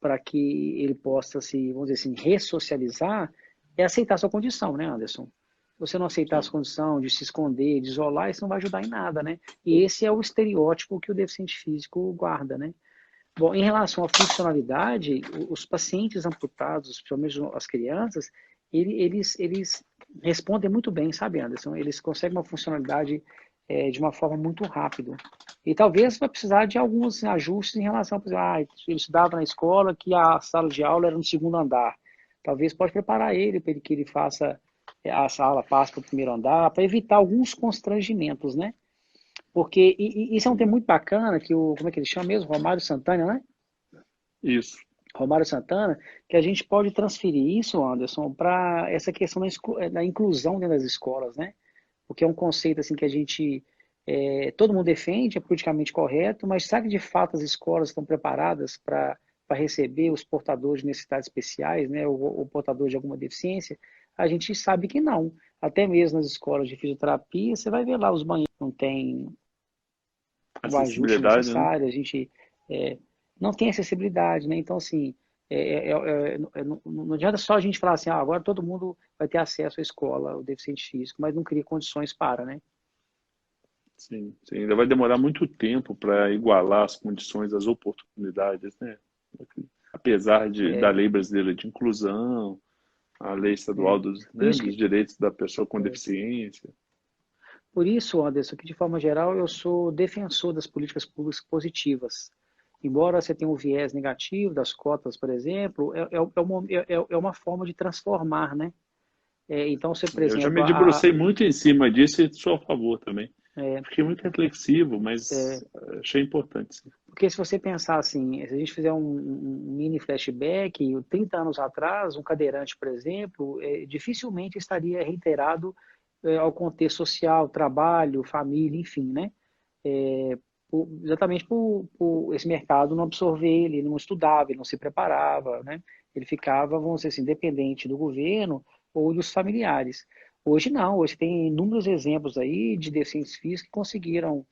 para que ele possa se, vamos dizer assim, ressocializar é aceitar sua condição, né, Anderson? Se você não aceitar a Sim. sua condição de se esconder, de isolar, isso não vai ajudar em nada, né? E esse é o estereótipo que o deficiente físico guarda, né? Bom, em relação à funcionalidade, os pacientes amputados, principalmente as crianças, eles respondem muito bem, sabe, Anderson? Eles conseguem uma funcionalidade de uma forma muito rápida. E talvez vai precisar de alguns ajustes em relação, por exemplo, ele estudava na escola que a sala de aula era no segundo andar. Talvez pode preparar ele para que ele faça a sala passe para o primeiro andar, para evitar alguns constrangimentos, né? Porque isso é um tema muito bacana que como é que ele chama mesmo? Romário Santana, né? Isso. Romário Santana, que a gente pode transferir isso, Anderson, para essa questão da inclusão dentro das escolas, né? Porque é um conceito assim que a gente todo mundo defende, é politicamente correto, mas será que de fato as escolas estão preparadas para receber os portadores de necessidades especiais, né? Ou portadores de alguma deficiência? A gente sabe que não. Até mesmo nas escolas de fisioterapia, você vai ver lá os banheiros não tem o ajuste Acessibilidade, né? necessário, a gente é, não tem acessibilidade, né? Então, assim, Não adianta só a gente falar assim, ah, agora todo mundo vai ter acesso à escola, o deficiente físico, mas não cria condições para, né? Sim, sim. Ainda vai demorar muito tempo para igualar as condições, as oportunidades, né? Apesar da É, lei brasileira de inclusão, a lei estadual é. dos, Por né, isso dos que, direitos da pessoa com é, deficiência. por isso, Anderson, que de forma geral eu sou defensor das políticas públicas positivas. Embora você tenha um viés negativo das cotas, por exemplo, é uma forma de transformar, né? Então, você, por Eu já exemplo, me debrucei muito em cima disso e sou a favor também. é, Fiquei muito reflexivo, é, mas achei importante, sim. porque se você pensar assim, se a gente fizer um mini flashback, 30 anos atrás, um cadeirante, por exemplo, dificilmente estaria reiterado ao contexto social, trabalho, família, enfim, né? Exatamente por esse mercado não absorver ele, não estudava, ele não se preparava, né? Ele ficava, vamos dizer assim, dependente do governo ou dos familiares. Hoje não, hoje tem inúmeros exemplos aí de deficientes físicos que conseguiram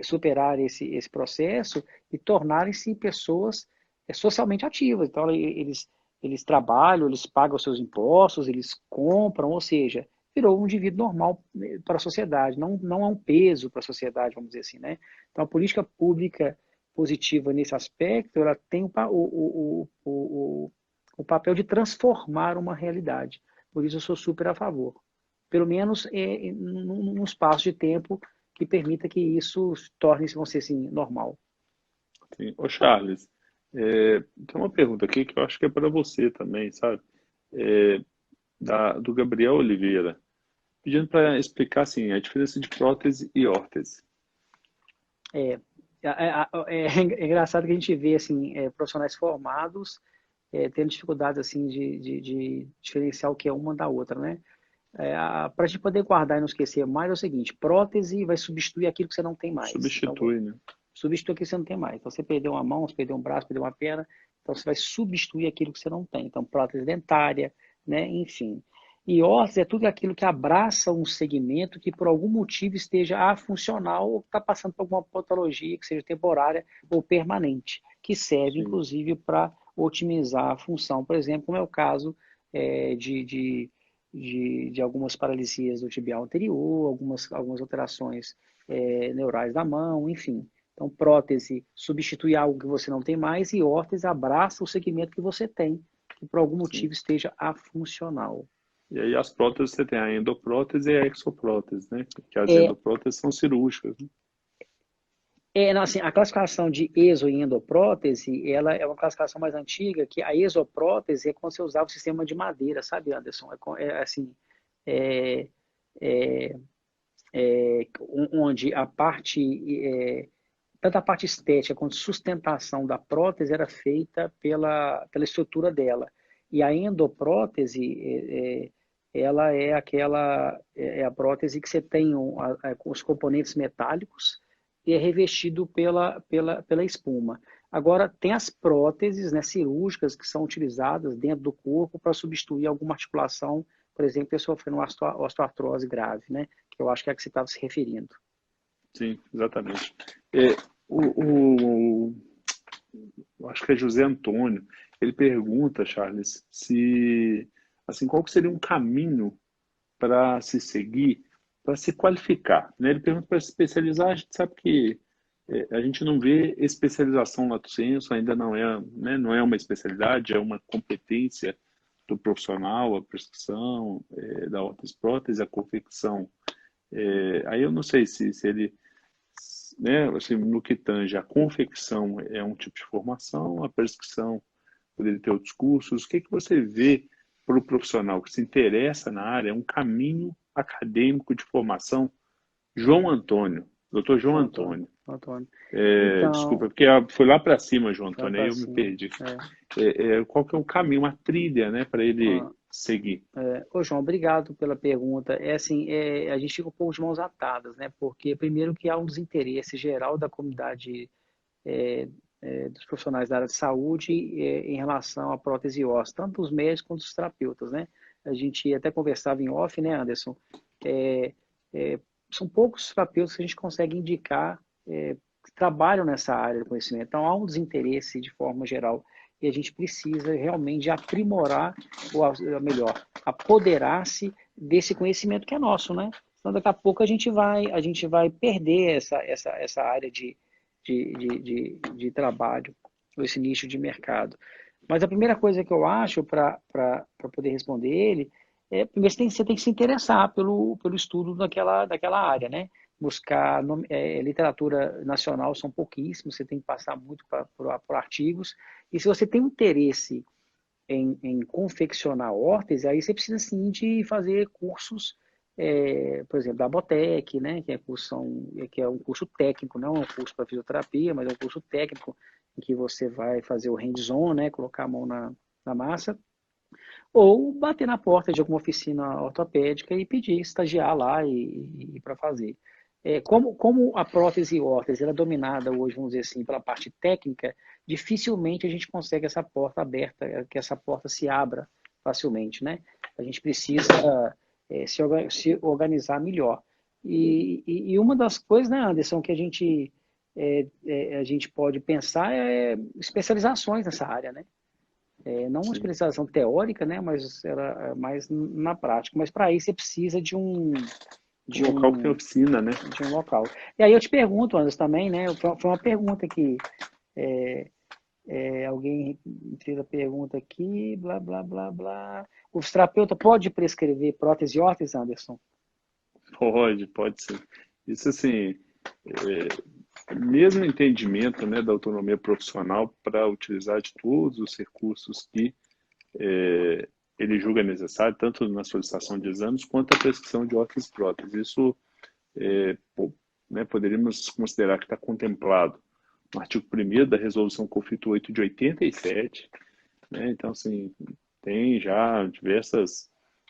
superar esse processo e tornarem-se pessoas socialmente ativas. Então, eles trabalham, eles pagam os seus impostos, eles compram, ou seja, virou um indivíduo normal para a sociedade, não é um peso para a sociedade, vamos dizer assim, né? Então, a política pública positiva nesse aspecto, ela tem o papel de transformar uma realidade. Por isso, eu sou super a favor. Pelo menos num espaço de tempo que permita que isso torne-se, vamos dizer assim, normal. Sim. Ô Charles, tem uma pergunta aqui que eu acho que é para você também, sabe? É, do Gabriel Oliveira, pedindo para explicar assim, a diferença de prótese e órtese. É, é engraçado que a gente vê assim, profissionais formados tendo dificuldades assim de diferenciar o que é uma da outra, né? Para a gente poder guardar e não esquecer mais é o seguinte: prótese vai substituir aquilo que você não tem mais. Então, Substitui, né? substitui aquilo que você não tem mais. Então, você perdeu uma mão, você perdeu um braço, perdeu uma perna, então você vai substituir aquilo que você não tem. Então, prótese dentária, né? Enfim. E órtese é tudo aquilo que abraça um segmento que por algum motivo esteja afuncional ou está passando por alguma patologia que seja temporária ou permanente, que serve Sim, inclusive para otimizar a função, por exemplo, como é o caso de algumas paralisias do tibial anterior, algumas alterações neurais da mão, enfim. Então, prótese substitui algo que você não tem mais e órtese abraça o segmento que você tem, que por algum sim. motivo esteja afuncional. E aí as próteses você tem a endoprótese e a exoprótese, né? Que as É, endopróteses são cirúrgicas, né? não, assim, a classificação de exo e endoprótese, ela é uma classificação mais antiga, que a exoprótese é quando você usava o sistema de madeira, sabe, Anderson? Assim, é, é, onde tanto a parte estética quanto sustentação da prótese era feita pela estrutura dela. E a endoprótese, ela é a prótese que você tem os componentes metálicos e é revestido pela espuma. Agora, tem as próteses, né, cirúrgicas que são utilizadas dentro do corpo para substituir alguma articulação, por exemplo, pessoa sofrendo osteoartrose grave, né, que eu acho que é a que você estava se referindo. Sim, exatamente. É, o, eu acho que é José Antônio, ele pergunta, Charles, se assim, qual que seria um caminho para se seguir, para se qualificar, né? Ele pergunta para se especializar, a gente sabe que a gente não vê especialização lato sensu, ainda não é, né, não é uma especialidade, é uma competência do profissional, a prescrição da prótese, a confecção. Aí eu não sei se ele, né, assim, no que tange a confecção é um tipo de formação, a prescrição poderia ter outros cursos. O que que você vê para o profissional que se interessa na área, um caminho acadêmico de formação? João Antônio, doutor João João Antônio. Antônio. João Antônio. Desculpa, Então, porque foi lá para cima, João foi Antônio, aí para eu me cima. perdi. É. Qual que é o caminho, uma trilha, né, para ele Ó, seguir? Ô, João, obrigado pela pergunta. Assim, a gente fica um pouco de mãos atadas, né? Porque, primeiro, que há um desinteresse geral da comunidade dos profissionais da área de saúde em relação à prótese óssea, tanto os médicos quanto os terapeutas, né? A gente até conversava em off, né, Anderson? É, é, São poucos os terapeutas que a gente consegue indicar que trabalham nessa área do conhecimento. Então, há um desinteresse de forma geral. e a gente precisa realmente aprimorar, ou melhor, apoderar-se desse conhecimento que é nosso, né? Então, daqui a pouco a gente vai perder essa área de trabalho, esse nicho de mercado. Mas a primeira coisa que eu acho para poder responder ele primeiro você tem que se interessar pelo estudo daquela área, né? Buscar literatura nacional são pouquíssimos, você tem que passar muito por artigos. E se você tem interesse em confeccionar órtese, aí você precisa sim de fazer cursos, por exemplo, da Botec, né, que é um curso técnico, não é um curso para fisioterapia, mas é um curso técnico em que você vai fazer o hands-on, né, colocar a mão na massa, ou bater na porta de alguma oficina ortopédica e pedir estagiar lá e para fazer. Como a prótese órtese ela é dominada hoje, vamos dizer assim, pela parte técnica, dificilmente a gente consegue essa porta aberta, que essa porta se abra facilmente, né? A gente precisa se organizar melhor. E uma das coisas, né, Anderson, que a gente pode pensar especializações nessa área, né? Não uma Sim. especialização teórica, né, mas era mais na prática. Mas para isso você precisa Um de local que tem um, oficina, né? de um local. E aí eu te pergunto, Anderson, também, né? Foi uma pergunta que alguém fez a pergunta aqui, blá, blá, blá, blá. O fisioterapeuta pode prescrever prótese órtese, Anderson? Pode ser. Isso assim, mesmo entendimento, né, da autonomia profissional para utilizar de todos os recursos que ele julga necessário, tanto na solicitação de exames quanto a prescrição de órtese e próteses. Isso né, poderíamos considerar que está contemplado no artigo 1º da Resolução COFIT 8 de 87, né? Então, assim, tem já diversas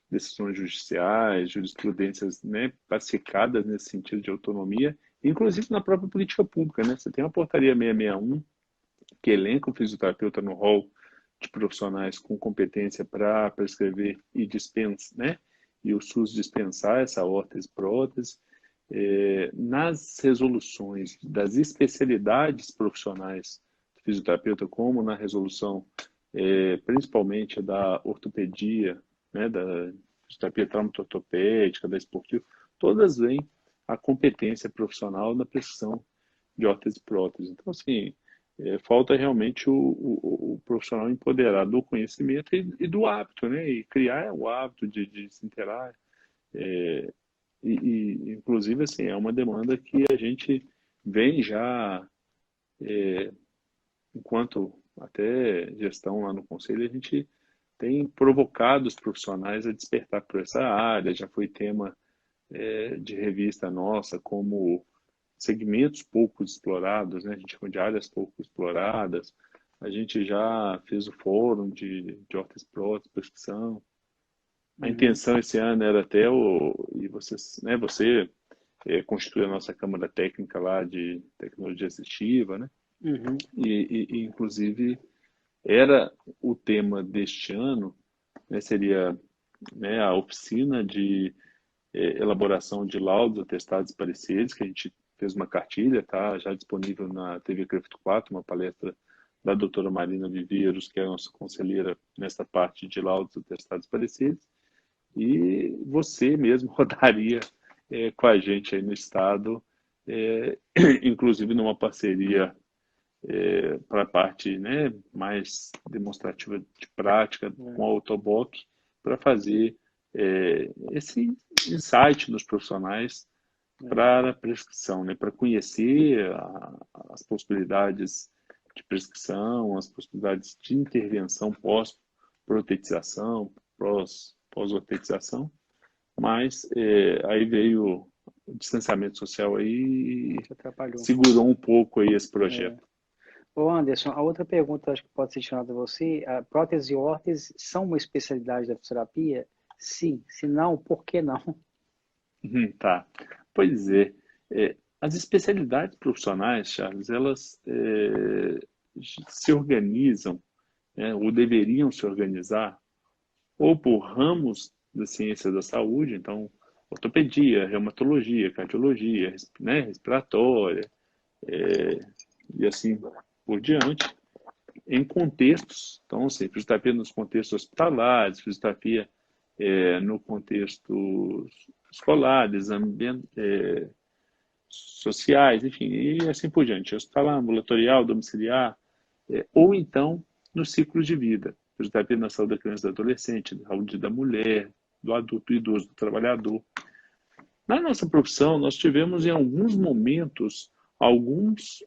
decisões judiciais, jurisprudências, né, pacificadas nesse sentido de autonomia, inclusive na própria política pública, né? Você tem a portaria 661, que elenca o fisioterapeuta no rol de profissionais com competência para prescrever e dispensar, né? E o SUS dispensar essa órtese e prótese. Nas resoluções das especialidades profissionais do fisioterapeuta, como na resolução principalmente da ortopedia, né, da fisioterapia traumato-ortopédica, da esportiva, todas vêm a competência profissional na prescrição de órtese e prótese. Então, assim, falta realmente o profissional empoderado do conhecimento e do hábito, né? E criar o hábito de se interar. Inclusive, assim, é uma demanda que a gente vem já, enquanto até gestão lá no conselho, a gente tem provocado os profissionais a despertar por essa área. Já foi tema de revista nossa, como segmentos pouco explorados, né? A gente chama de áreas pouco exploradas. A gente já fez o fórum de órtese prótese, prescrição. A Uhum, intenção esse ano era até e você constitui a nossa Câmara Técnica lá de Tecnologia Assistiva, né? uhum, Inclusive, era o tema deste ano, né, seria, né, a oficina de elaboração de laudos, atestados e pareceres, que a gente fez uma cartilha, tá já disponível na TV Crefito 4, uma palestra da doutora Marina Viveiros, que é a nossa conselheira nessa parte de laudos, atestados e pareceres, e você mesmo rodaria com a gente aí no estado, é, inclusive numa parceria para a parte, né, mais demonstrativa de prática com a Autoboc, para fazer esse insight nos profissionais para a prescrição, né, para conhecer as possibilidades de prescrição, as possibilidades de intervenção pós-protetização, pós-otetização, mas aí veio o distanciamento social aí e te atrapalhou. segurou um pouco aí esse É. projeto. Ô Anderson, a outra pergunta acho que pode ser tirada a você, a prótese e órtese são uma especialidade da fisioterapia? Sim. Se não, por que não? Tá. Pois é. As especialidades profissionais, Charles, elas se organizam, né, ou deveriam se organizar, ou por ramos da ciência da saúde, então, ortopedia, reumatologia, cardiologia, né, respiratória, e assim por diante, em contextos, então, assim, fisioterapia nos contextos hospitalares, fisioterapia no contexto escolares, sociais, enfim, e assim por diante, hospitalar, ambulatorial, domiciliar, ou então nos ciclos de vida, fisioterapia na saúde da criança e do adolescente, na saúde da mulher, do adulto, do idoso, do trabalhador. Na nossa profissão, nós tivemos em alguns momentos algumas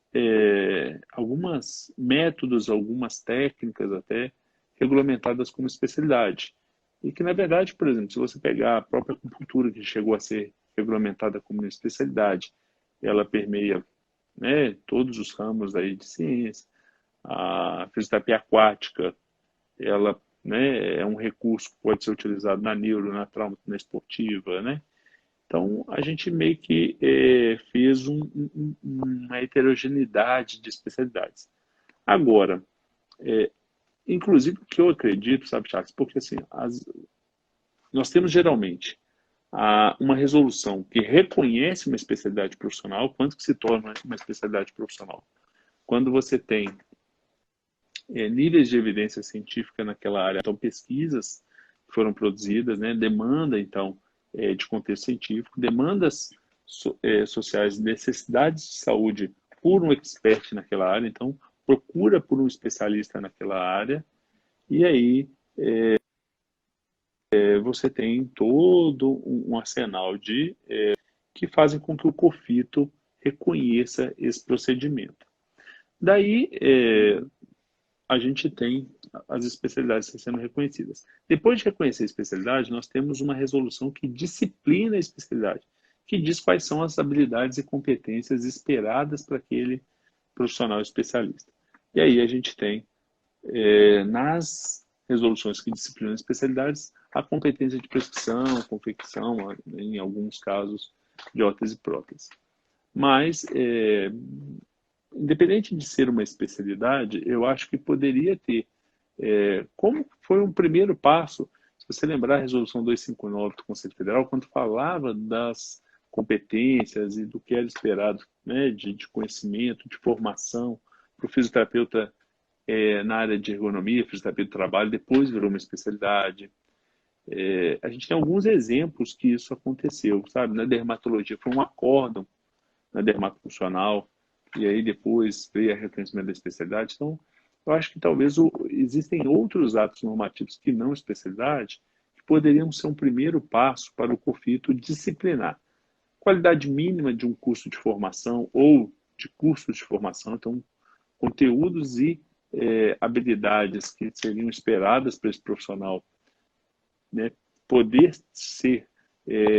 métodos, algumas técnicas até regulamentadas como especialidade. E que, na verdade, por exemplo, se você pegar a própria acupuntura, que chegou a ser regulamentada como uma especialidade, ela permeia, né, todos os ramos aí de ciência. A fisioterapia aquática, ela, né, é um recurso que pode ser utilizado na neuro, na trauma, na esportiva, né? Então, a gente meio que fez uma heterogeneidade de especialidades. Agora, inclusive o que eu acredito, sabe, Charles, porque assim, nós temos geralmente uma resolução que reconhece uma especialidade profissional, quando que se torna uma especialidade profissional? Quando você tem níveis de evidência científica naquela área, então pesquisas que foram produzidas, né, demanda, então, de contexto científico, demandas sociais, necessidades de saúde por um expert naquela área, então procura por um especialista naquela área, e aí você tem todo um arsenal que fazem com que o COFITO reconheça esse procedimento. Daí, a gente tem as especialidades sendo reconhecidas. Depois de reconhecer a especialidade, nós temos uma resolução que disciplina a especialidade, que diz quais são as habilidades e competências esperadas para aquele profissional especialista. E aí a gente tem, nas resoluções que disciplinam especialidades, a competência de prescrição, confecção, em alguns casos, de órtese e prótese. Mas, independente de ser uma especialidade, eu acho que poderia ter, como foi um primeiro passo, se você lembrar a resolução 259 do Conselho Federal, quando falava das competências e do que era esperado, né, de conhecimento, de formação para o fisioterapeuta na área de ergonomia, fisioterapia do trabalho, depois virou uma especialidade. A gente tem alguns exemplos que isso aconteceu, sabe? Na dermatologia foi um acórdão na dermatofuncional, e aí depois veio a reconhecimento da especialidade. Então, eu acho que talvez existem outros atos normativos que não especialidade, que poderiam ser um primeiro passo para o COFITO disciplinar. Qualidade mínima de um curso de formação ou de cursos de formação, então, conteúdos e habilidades que seriam esperadas para esse profissional, né, poder ser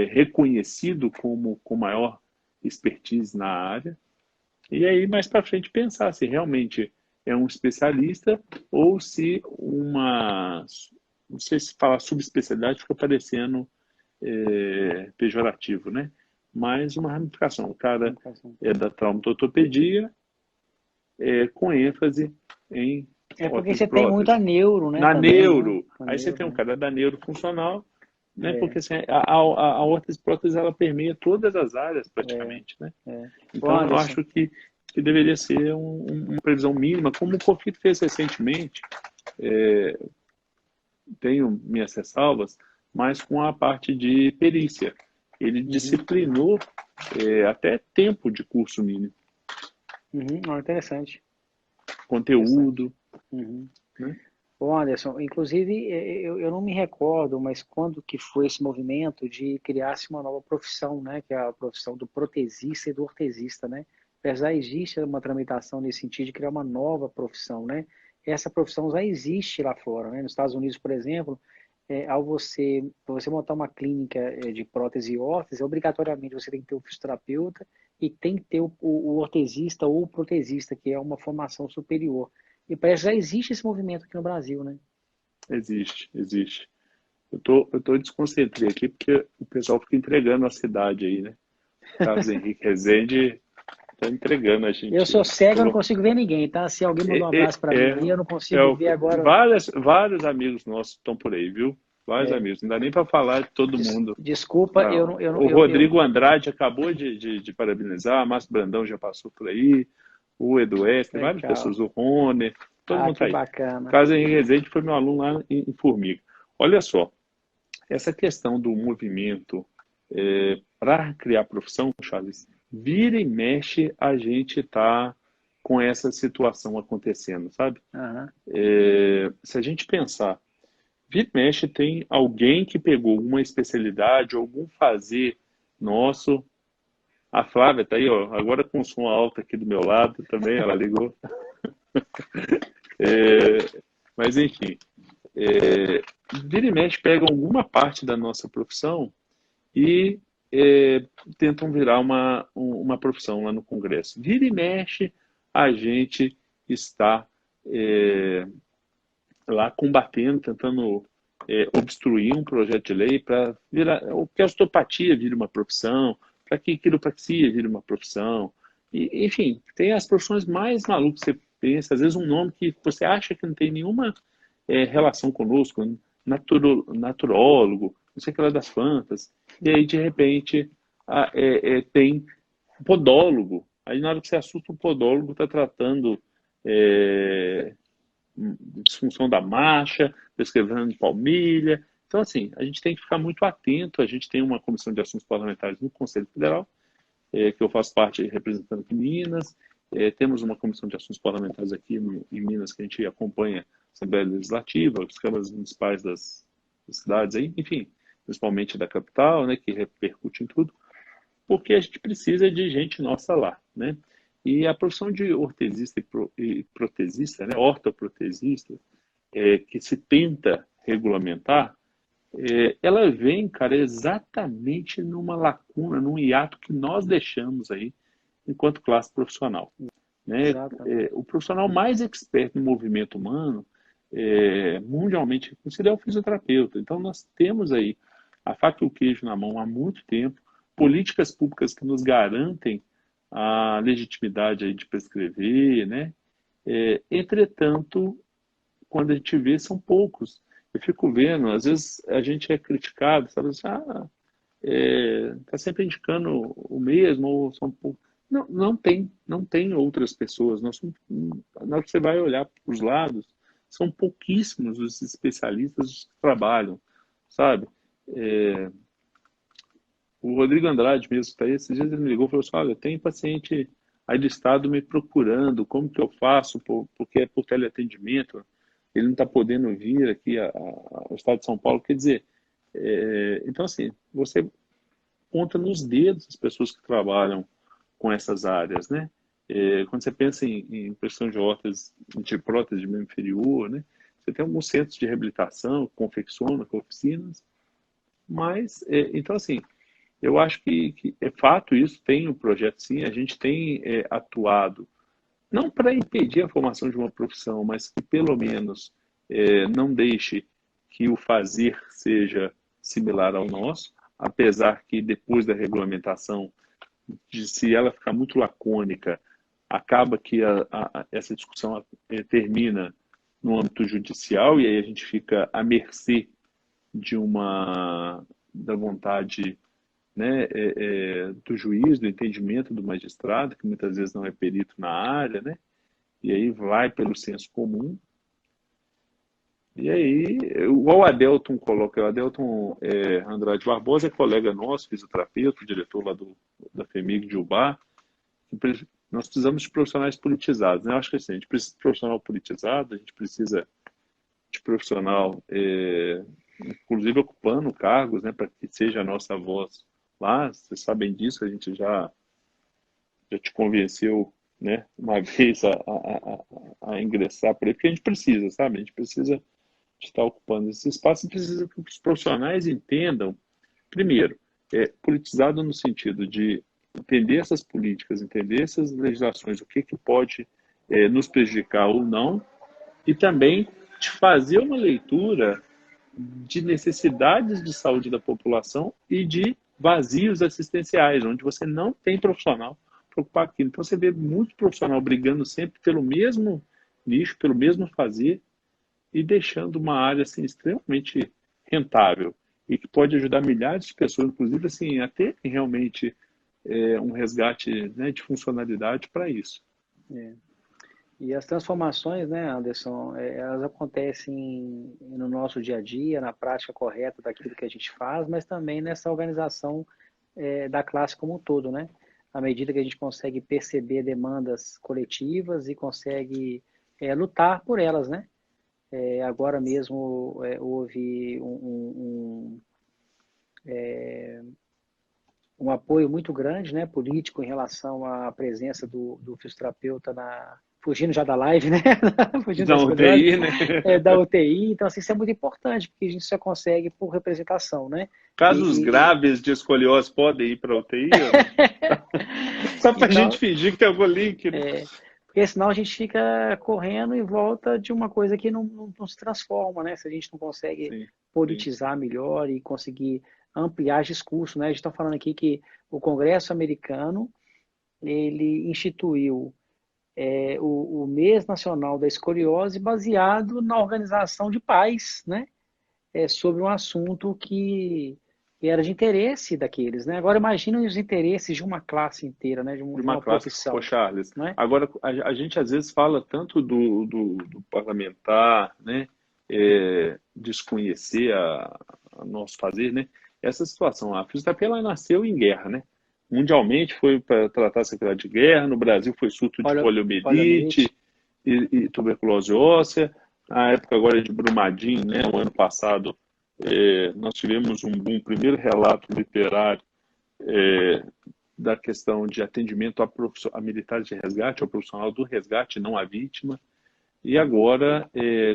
reconhecido com maior expertise na área, e aí mais para frente pensar se realmente é um especialista ou se não sei se falar subespecialidade fica parecendo pejorativo, né? Mas uma ramificação. O cara é da traumatortopedia com ênfase em porque você tem muita neuro, né? Na também, neuro. né? Aí você tem um cara da neurofuncional, né? Porque assim, a órtese e prótese ela permeia todas as áreas praticamente, né? Então eu acho que deveria ser uma previsão mínima, como o COFITO fez recentemente. Tenho minhas ressalvas, mas com a parte de perícia. Ele disciplinou até tempo de curso mínimo. Interessante. Conteúdo. Né? Bom, Anderson, inclusive eu não me recordo, mas quando que foi esse movimento de criar-se uma nova profissão, né, que é a profissão do protesista e do ortesista, né? Apesar existe uma tramitação nesse sentido de criar uma nova profissão, né? Essa profissão já existe lá fora, né? Nos Estados Unidos, por exemplo, ao você montar uma clínica de prótese e órtese, obrigatoriamente você tem que ter um fisioterapeuta e tem que ter o ortesista ou o protesista, que é uma formação superior. E parece que já existe esse movimento aqui no Brasil, né? Existe. Eu tô desconcentrei aqui porque o pessoal fica entregando a cidade aí, né? Carlos Henrique Rezende tá entregando a gente. Eu sou cego, eu não consigo ver ninguém, tá? Se alguém mandou um abraço para mim aí, eu não consigo ver agora. Vários amigos nossos estão por aí, viu? Vários amigos. Não dá nem para falar de todo mundo. Desculpa, não. O Rodrigo Andrade acabou de parabenizar, Márcio Brandão já passou por aí, o Edué, várias pessoas, o Rony. todo Ah, mundo que está aí. bacana. Casa em Resende foi meu aluno lá em Formiga. Olha só, essa questão do movimento para criar profissão, Charles, vira e mexe a gente está com essa situação acontecendo, sabe? Aham. Se a gente pensar, vira e mexe tem alguém que pegou uma especialidade, algum fazer nosso. A Flávia está aí, ó, agora com som alto aqui do meu lado também, ela ligou. Mas enfim, vira e mexe pegam alguma parte da nossa profissão e tentam virar uma profissão lá no Congresso. Vira e mexe, a gente está lá combatendo, tentando obstruir um projeto de lei para virar, ou que a osteopatia vire uma profissão, para que quiropraxia vire uma profissão. E, enfim, tem as profissões mais malucas que você pensa, às vezes um nome que você acha que não tem nenhuma relação conosco, naturólogo, não sei o que lá das plantas, e aí de repente tem podólogo. Aí na hora que você assusta, o podólogo está tratando disfunção da marcha, prescrevendo palmilha. Então, assim, a gente tem que ficar muito atento. A gente tem uma comissão de assuntos parlamentares no Conselho Federal, que eu faço parte representando aqui Minas. Temos uma comissão de assuntos parlamentares aqui em Minas que a gente acompanha a Assembleia Legislativa, as câmaras municipais das cidades aí, enfim, principalmente da capital, né, que repercute em tudo, porque a gente precisa de gente nossa lá, né? E a profissão de ortesista e protesista, né, ortoprotesista, que se tenta regulamentar, ela vem, cara, exatamente numa lacuna, num hiato que nós deixamos aí enquanto classe profissional, né? Exatamente. O profissional mais expert no movimento humano, mundialmente considerado, é o fisioterapeuta. Então, nós temos aí a faca e o queijo na mão há muito tempo, políticas públicas que nos garantem a legitimidade aí de prescrever, né? Entretanto, quando a gente vê, são poucos. Eu fico vendo, às vezes a gente é criticado, sabe assim, tá sempre indicando o mesmo, ou são poucos. Não, não tem outras pessoas. Na hora que você vai olhar para os lados, são pouquíssimos os especialistas que trabalham, sabe? É, o Rodrigo Andrade mesmo está aí, esses dias ele me ligou e falou assim, olha, tem paciente aí do estado me procurando, como que eu faço, porque é por teleatendimento, ele não está podendo vir aqui ao estado de São Paulo, quer dizer, então assim, você conta nos dedos as pessoas que trabalham com essas áreas, né? Quando você pensa em impressão de órteses, de prótese de membro inferior, né? Você tem alguns centros de reabilitação, confecciona, com oficinas, mas, então assim, eu acho que é fato isso, tem um projeto sim, a gente tem atuado, não para impedir a formação de uma profissão, mas que pelo menos não deixe que o fazer seja similar ao nosso, apesar que depois da regulamentação, se ela ficar muito lacônica, acaba que essa discussão termina no âmbito judicial e aí a gente fica à mercê da vontade, né, do juiz, do entendimento do magistrado, que muitas vezes não é perito na área, né, e aí vai pelo senso comum. E aí, igual o Adelton coloca, o Adelton Andrade Barbosa é colega nosso, fisioterapeuta, diretor lá da FEMIG de Ubá. Nós precisamos de profissionais politizados, né? Eu acho que assim, a gente precisa de profissional politizado, a gente precisa de profissional, inclusive ocupando cargos, né, para que seja a nossa voz lá. Vocês sabem disso, a gente já te convenceu, né, uma vez a ingressar por aí, porque a gente precisa, sabe? A gente precisa de estar ocupando esse espaço e precisa que os profissionais entendam, primeiro, politizado no sentido de entender essas políticas, entender essas legislações, o que pode nos prejudicar ou não, e também de fazer uma leitura de necessidades de saúde da população e de vazios assistenciais, onde você não tem profissional para ocupar aquilo. Então você vê muito profissional brigando sempre pelo mesmo nicho, pelo mesmo fazer, e deixando uma área assim, extremamente rentável e que pode ajudar milhares de pessoas, inclusive assim, a terem realmente um resgate, né, de funcionalidade para isso. É. E as transformações, né, Anderson, elas acontecem no nosso dia a dia, na prática correta daquilo que a gente faz, mas também nessa organização da classe como um todo, né? À medida que a gente consegue perceber demandas coletivas e consegue lutar por elas, né? Agora mesmo houve um apoio muito grande, né, político em relação à presença do fisioterapeuta fugindo já da live, né, fugindo da Da escoliose, UTI, né? da UTI. Então, assim, isso é muito importante, porque a gente só consegue por representação, né? Casos E, graves de escoliose podem ir para a UTI ou não? Só para a gente então, fingir que tem algum link, né? porque senão a gente fica correndo em volta de uma coisa que não se transforma, né? Se a gente não consegue Sim, sim. politizar melhor e conseguir ampliar discurso, né? A gente está falando aqui que o Congresso americano, ele instituiu o mês nacional da escoliose baseado na organização de pais, né? Sobre um assunto que era de interesse daqueles, né? Agora imagina os interesses de uma classe inteira, né? De De uma uma classe. Ô, profissão, Charles, né? agora a gente às vezes fala tanto do parlamentar, né? Desconhecer a nosso fazer, né? Essa situação, a fisioterapia ela nasceu em guerra, né? Mundialmente foi para tratar a sequela de guerra, no Brasil foi surto de poliomielite Poliomielite, e tuberculose óssea. Na época agora de Brumadinho, né? O ano passado, nós tivemos um boom, primeiro relato literário da questão de atendimento a militares de resgate, ao profissional do resgate, não à vítima. E agora,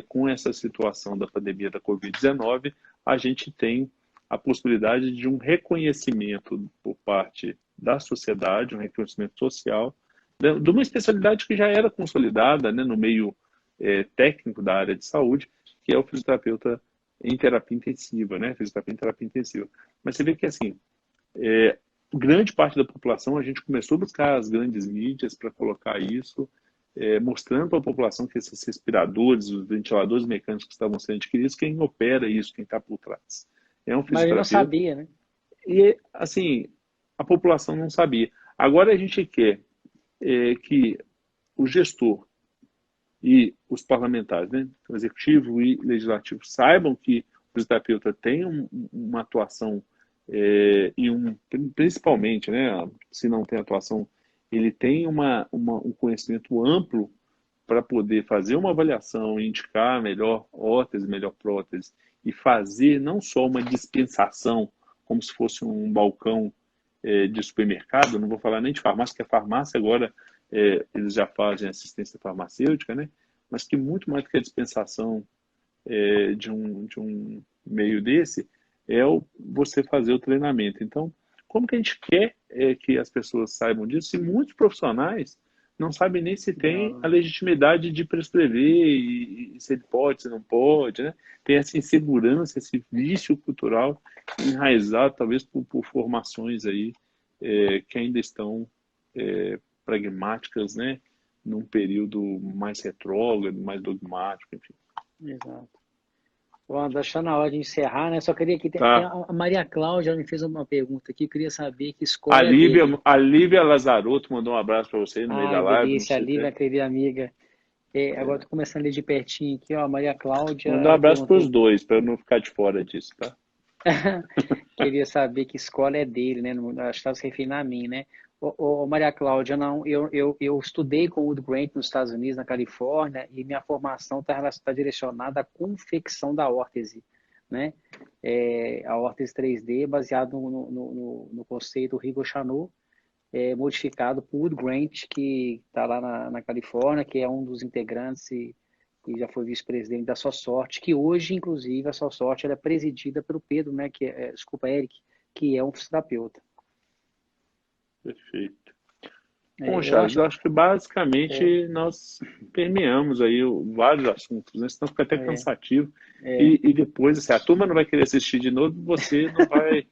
com essa situação da pandemia da Covid-19, a gente tem a possibilidade de um reconhecimento por parte da sociedade, um reconhecimento social, de uma especialidade que já era consolidada, né, no meio técnico da área de saúde, que é o fisioterapeuta em terapia intensiva, né, fisioterapia em terapia intensiva. Mas você vê que, assim, grande parte da população, a gente começou a buscar as grandes mídias para colocar isso, mostrando para a população que esses respiradores, os ventiladores mecânicos que estavam sendo adquiridos, quem opera isso, quem está por trás. É um mas ele não fisioterapeuta. sabia, né? E, assim, a população não sabia. Agora a gente quer que o gestor e os parlamentares, né, o executivo e legislativo, saibam que o fisioterapeuta tem uma atuação principalmente, né, se não tem atuação, ele tem um conhecimento amplo para poder fazer uma avaliação e indicar melhor órtese, melhor prótese, e fazer não só uma dispensação, como se fosse um balcão de supermercado, não vou falar nem de farmácia, porque a farmácia agora eles já fazem assistência farmacêutica, né? Mas que muito mais do que a dispensação de um meio desse você fazer o treinamento. Então, como que a gente quer que as pessoas saibam disso? Se muitos profissionais não sabem nem se tem a Não, legitimidade de prescrever e se ele pode, se não pode, né? Tem essa insegurança, esse vício cultural enraizado, talvez por formações aí que ainda estão pragmáticas, né? Num período mais retrógrado, mais dogmático, enfim. exato. Bom, deixando na hora de encerrar, né? Só queria que tem Tá. a Maria Cláudia me fez uma pergunta aqui, eu queria saber que A escola é Lívia, dele. a Lívia Lazarotto mandou um abraço para você no meio da Ai, live, não delícia, a sei Lívia, até. querida amiga. Agora estou começando a ler de pertinho aqui, ó. A Maria Cláudia, Mandou um ela abraço para os perguntou, dois, para eu não ficar de fora disso, tá? queria saber que escola é dele, né? Acho que estava se referindo a mim, né? Maria Cláudia, não, eu estudei com o Wood Grant nos Estados Unidos, na Califórnia, e minha formação está direcionada à confecção da órtese, né? A órtese 3D, baseado no conceito Rigo Chanot, modificado por Wood Grant, que está lá na Califórnia, que é um dos integrantes e já foi vice-presidente da SoSorte, que hoje, inclusive, a SoSorte ela é presidida pelo Pedro, né, desculpa, Eric, que é um fisioterapeuta. Perfeito. Bom, Eu Charles, acho, eu acho que basicamente nós permeamos aí vários assuntos, né? Senão fica até é, cansativo. é, E depois, assim, a turma não vai querer assistir de novo, você não vai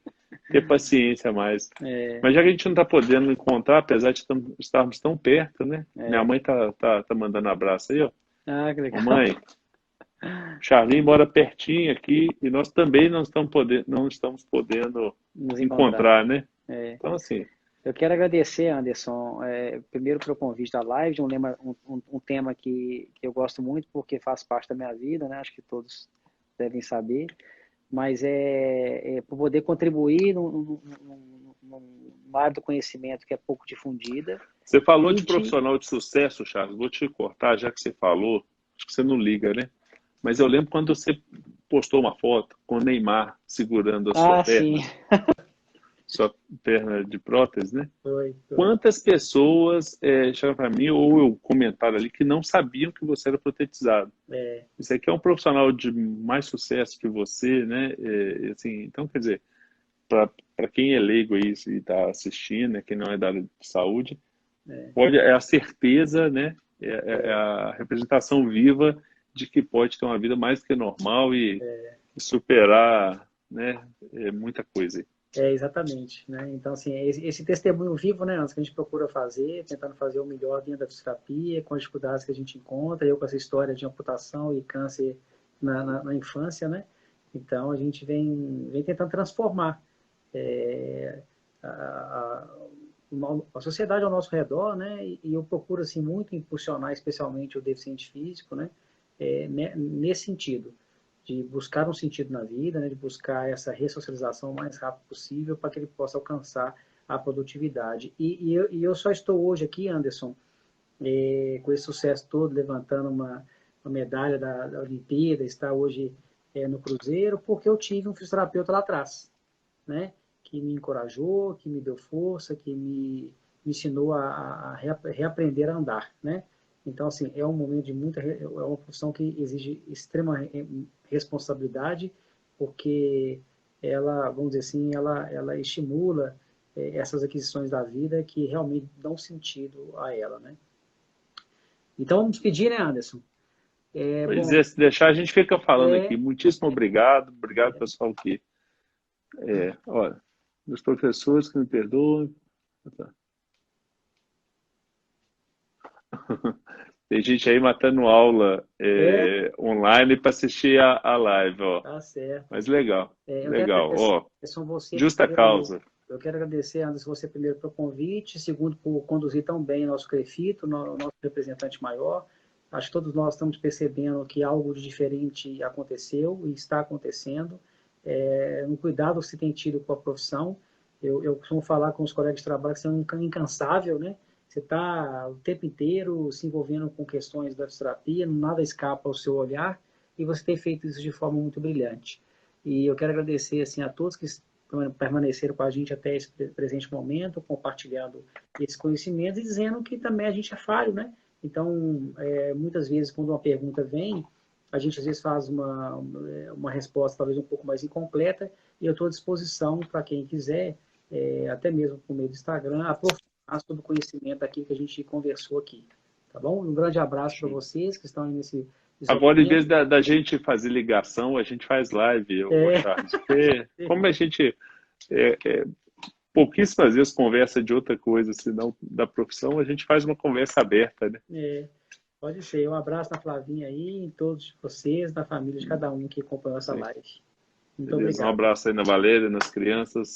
ter paciência mais. é, Mas já que a gente não está podendo encontrar, apesar de estarmos tão perto, né? Minha é. mãe tá mandando abraço aí, ó. Ah, que legal. Mamãe, Charlinho mora pertinho aqui e nós também não estamos podendo Nos encontrar. encontrar, né? É. Então, assim, Eu quero agradecer, Anderson, primeiro pelo convite da live, de um tema que eu gosto muito, porque faz parte da minha vida, né? Acho que todos devem saber, mas por poder contribuir numa área do conhecimento que é pouco difundida. Você falou E de profissional de sucesso, Charles. Vou te cortar, já que você falou. Acho que você não liga, né? Mas eu lembro quando você postou uma foto com o Neymar segurando a sim, sua perna de prótese, né? foi. Quantas pessoas chegaram para mim ou eu comentaram ali que não sabiam que você era protetizado? É, Isso aqui é um profissional de mais sucesso que você, né? Assim, então, quer dizer, para quem é leigo aí e está assistindo, né, quem não é da área de saúde, é a certeza, né? É a representação viva de que pode ter uma vida mais do que normal e superar, né? Muita coisa. exatamente, né? Então, assim, esse testemunho vivo, né, Anderson, que a gente procura fazer, tentando fazer o melhor dentro da fisioterapia, com as dificuldades que a gente encontra, eu com essa história de amputação e câncer na infância, né? Então, a gente vem tentando transformar a, a, a sociedade ao nosso redor, né? E eu procuro, assim, muito impulsionar, especialmente o deficiente físico, né? Nesse sentido de buscar um sentido na vida, né, de buscar essa ressocialização o mais rápido possível para que ele possa alcançar a produtividade. E eu só estou hoje aqui, Anderson, com esse sucesso todo, levantando uma medalha da Olimpíada, está hoje no Cruzeiro, porque eu tive um fisioterapeuta lá atrás, né, que me encorajou, que me deu força, que me ensinou a reaprender a andar, né? Então, assim, é um momento de é uma profissão que exige extrema responsabilidade, porque ela, vamos dizer assim, ela estimula essas aquisições da vida que realmente dão sentido a ela, né? Então, vamos pedir, né, Anderson? Pois Bom, é, se deixar, a gente fica falando aqui. é, Muitíssimo obrigado. Obrigado, pessoal, que... olha, meus professores que me perdoam. Tá. Tem gente aí matando aula é, online para assistir a live, ó. tá certo. Mas legal, Eu quero legal. agradecer, Ó, Anderson, você justa primeiro, causa. eu quero agradecer, Anderson, você primeiro pelo convite, segundo por conduzir tão bem nosso CREFITO, nosso representante maior. Acho que todos nós estamos percebendo que algo de diferente aconteceu e está acontecendo. No cuidado que você tem tido com a profissão, eu costumo falar com os colegas de trabalho que você é um incansável, né? Você está o tempo inteiro se envolvendo com questões da fisioterapia, nada escapa ao seu olhar, e você tem feito isso de forma muito brilhante. E eu quero agradecer assim, a todos que permaneceram com a gente até esse presente momento, compartilhando esse conhecimento e dizendo que também a gente é falho, né? Então, muitas vezes, quando uma pergunta vem, a gente às vezes faz uma resposta talvez um pouco mais incompleta, e eu estou à disposição para quem quiser, até mesmo por meio do Instagram, aprofundar sobre o conhecimento aqui que a gente conversou aqui. Tá bom? Um grande abraço para vocês que estão aí nesse Agora, em vez isolamento. da gente fazer ligação, a gente faz live, ô É, Charles. Porque como a gente pouquíssimas vezes conversa de outra coisa, senão da profissão, a gente faz uma conversa aberta, né? Pode ser. Um abraço na Flavinha aí, em todos vocês, na família de cada um que acompanhou essa Sim. live. Muito Beleza, um obrigado. abraço aí na Valéria, nas crianças.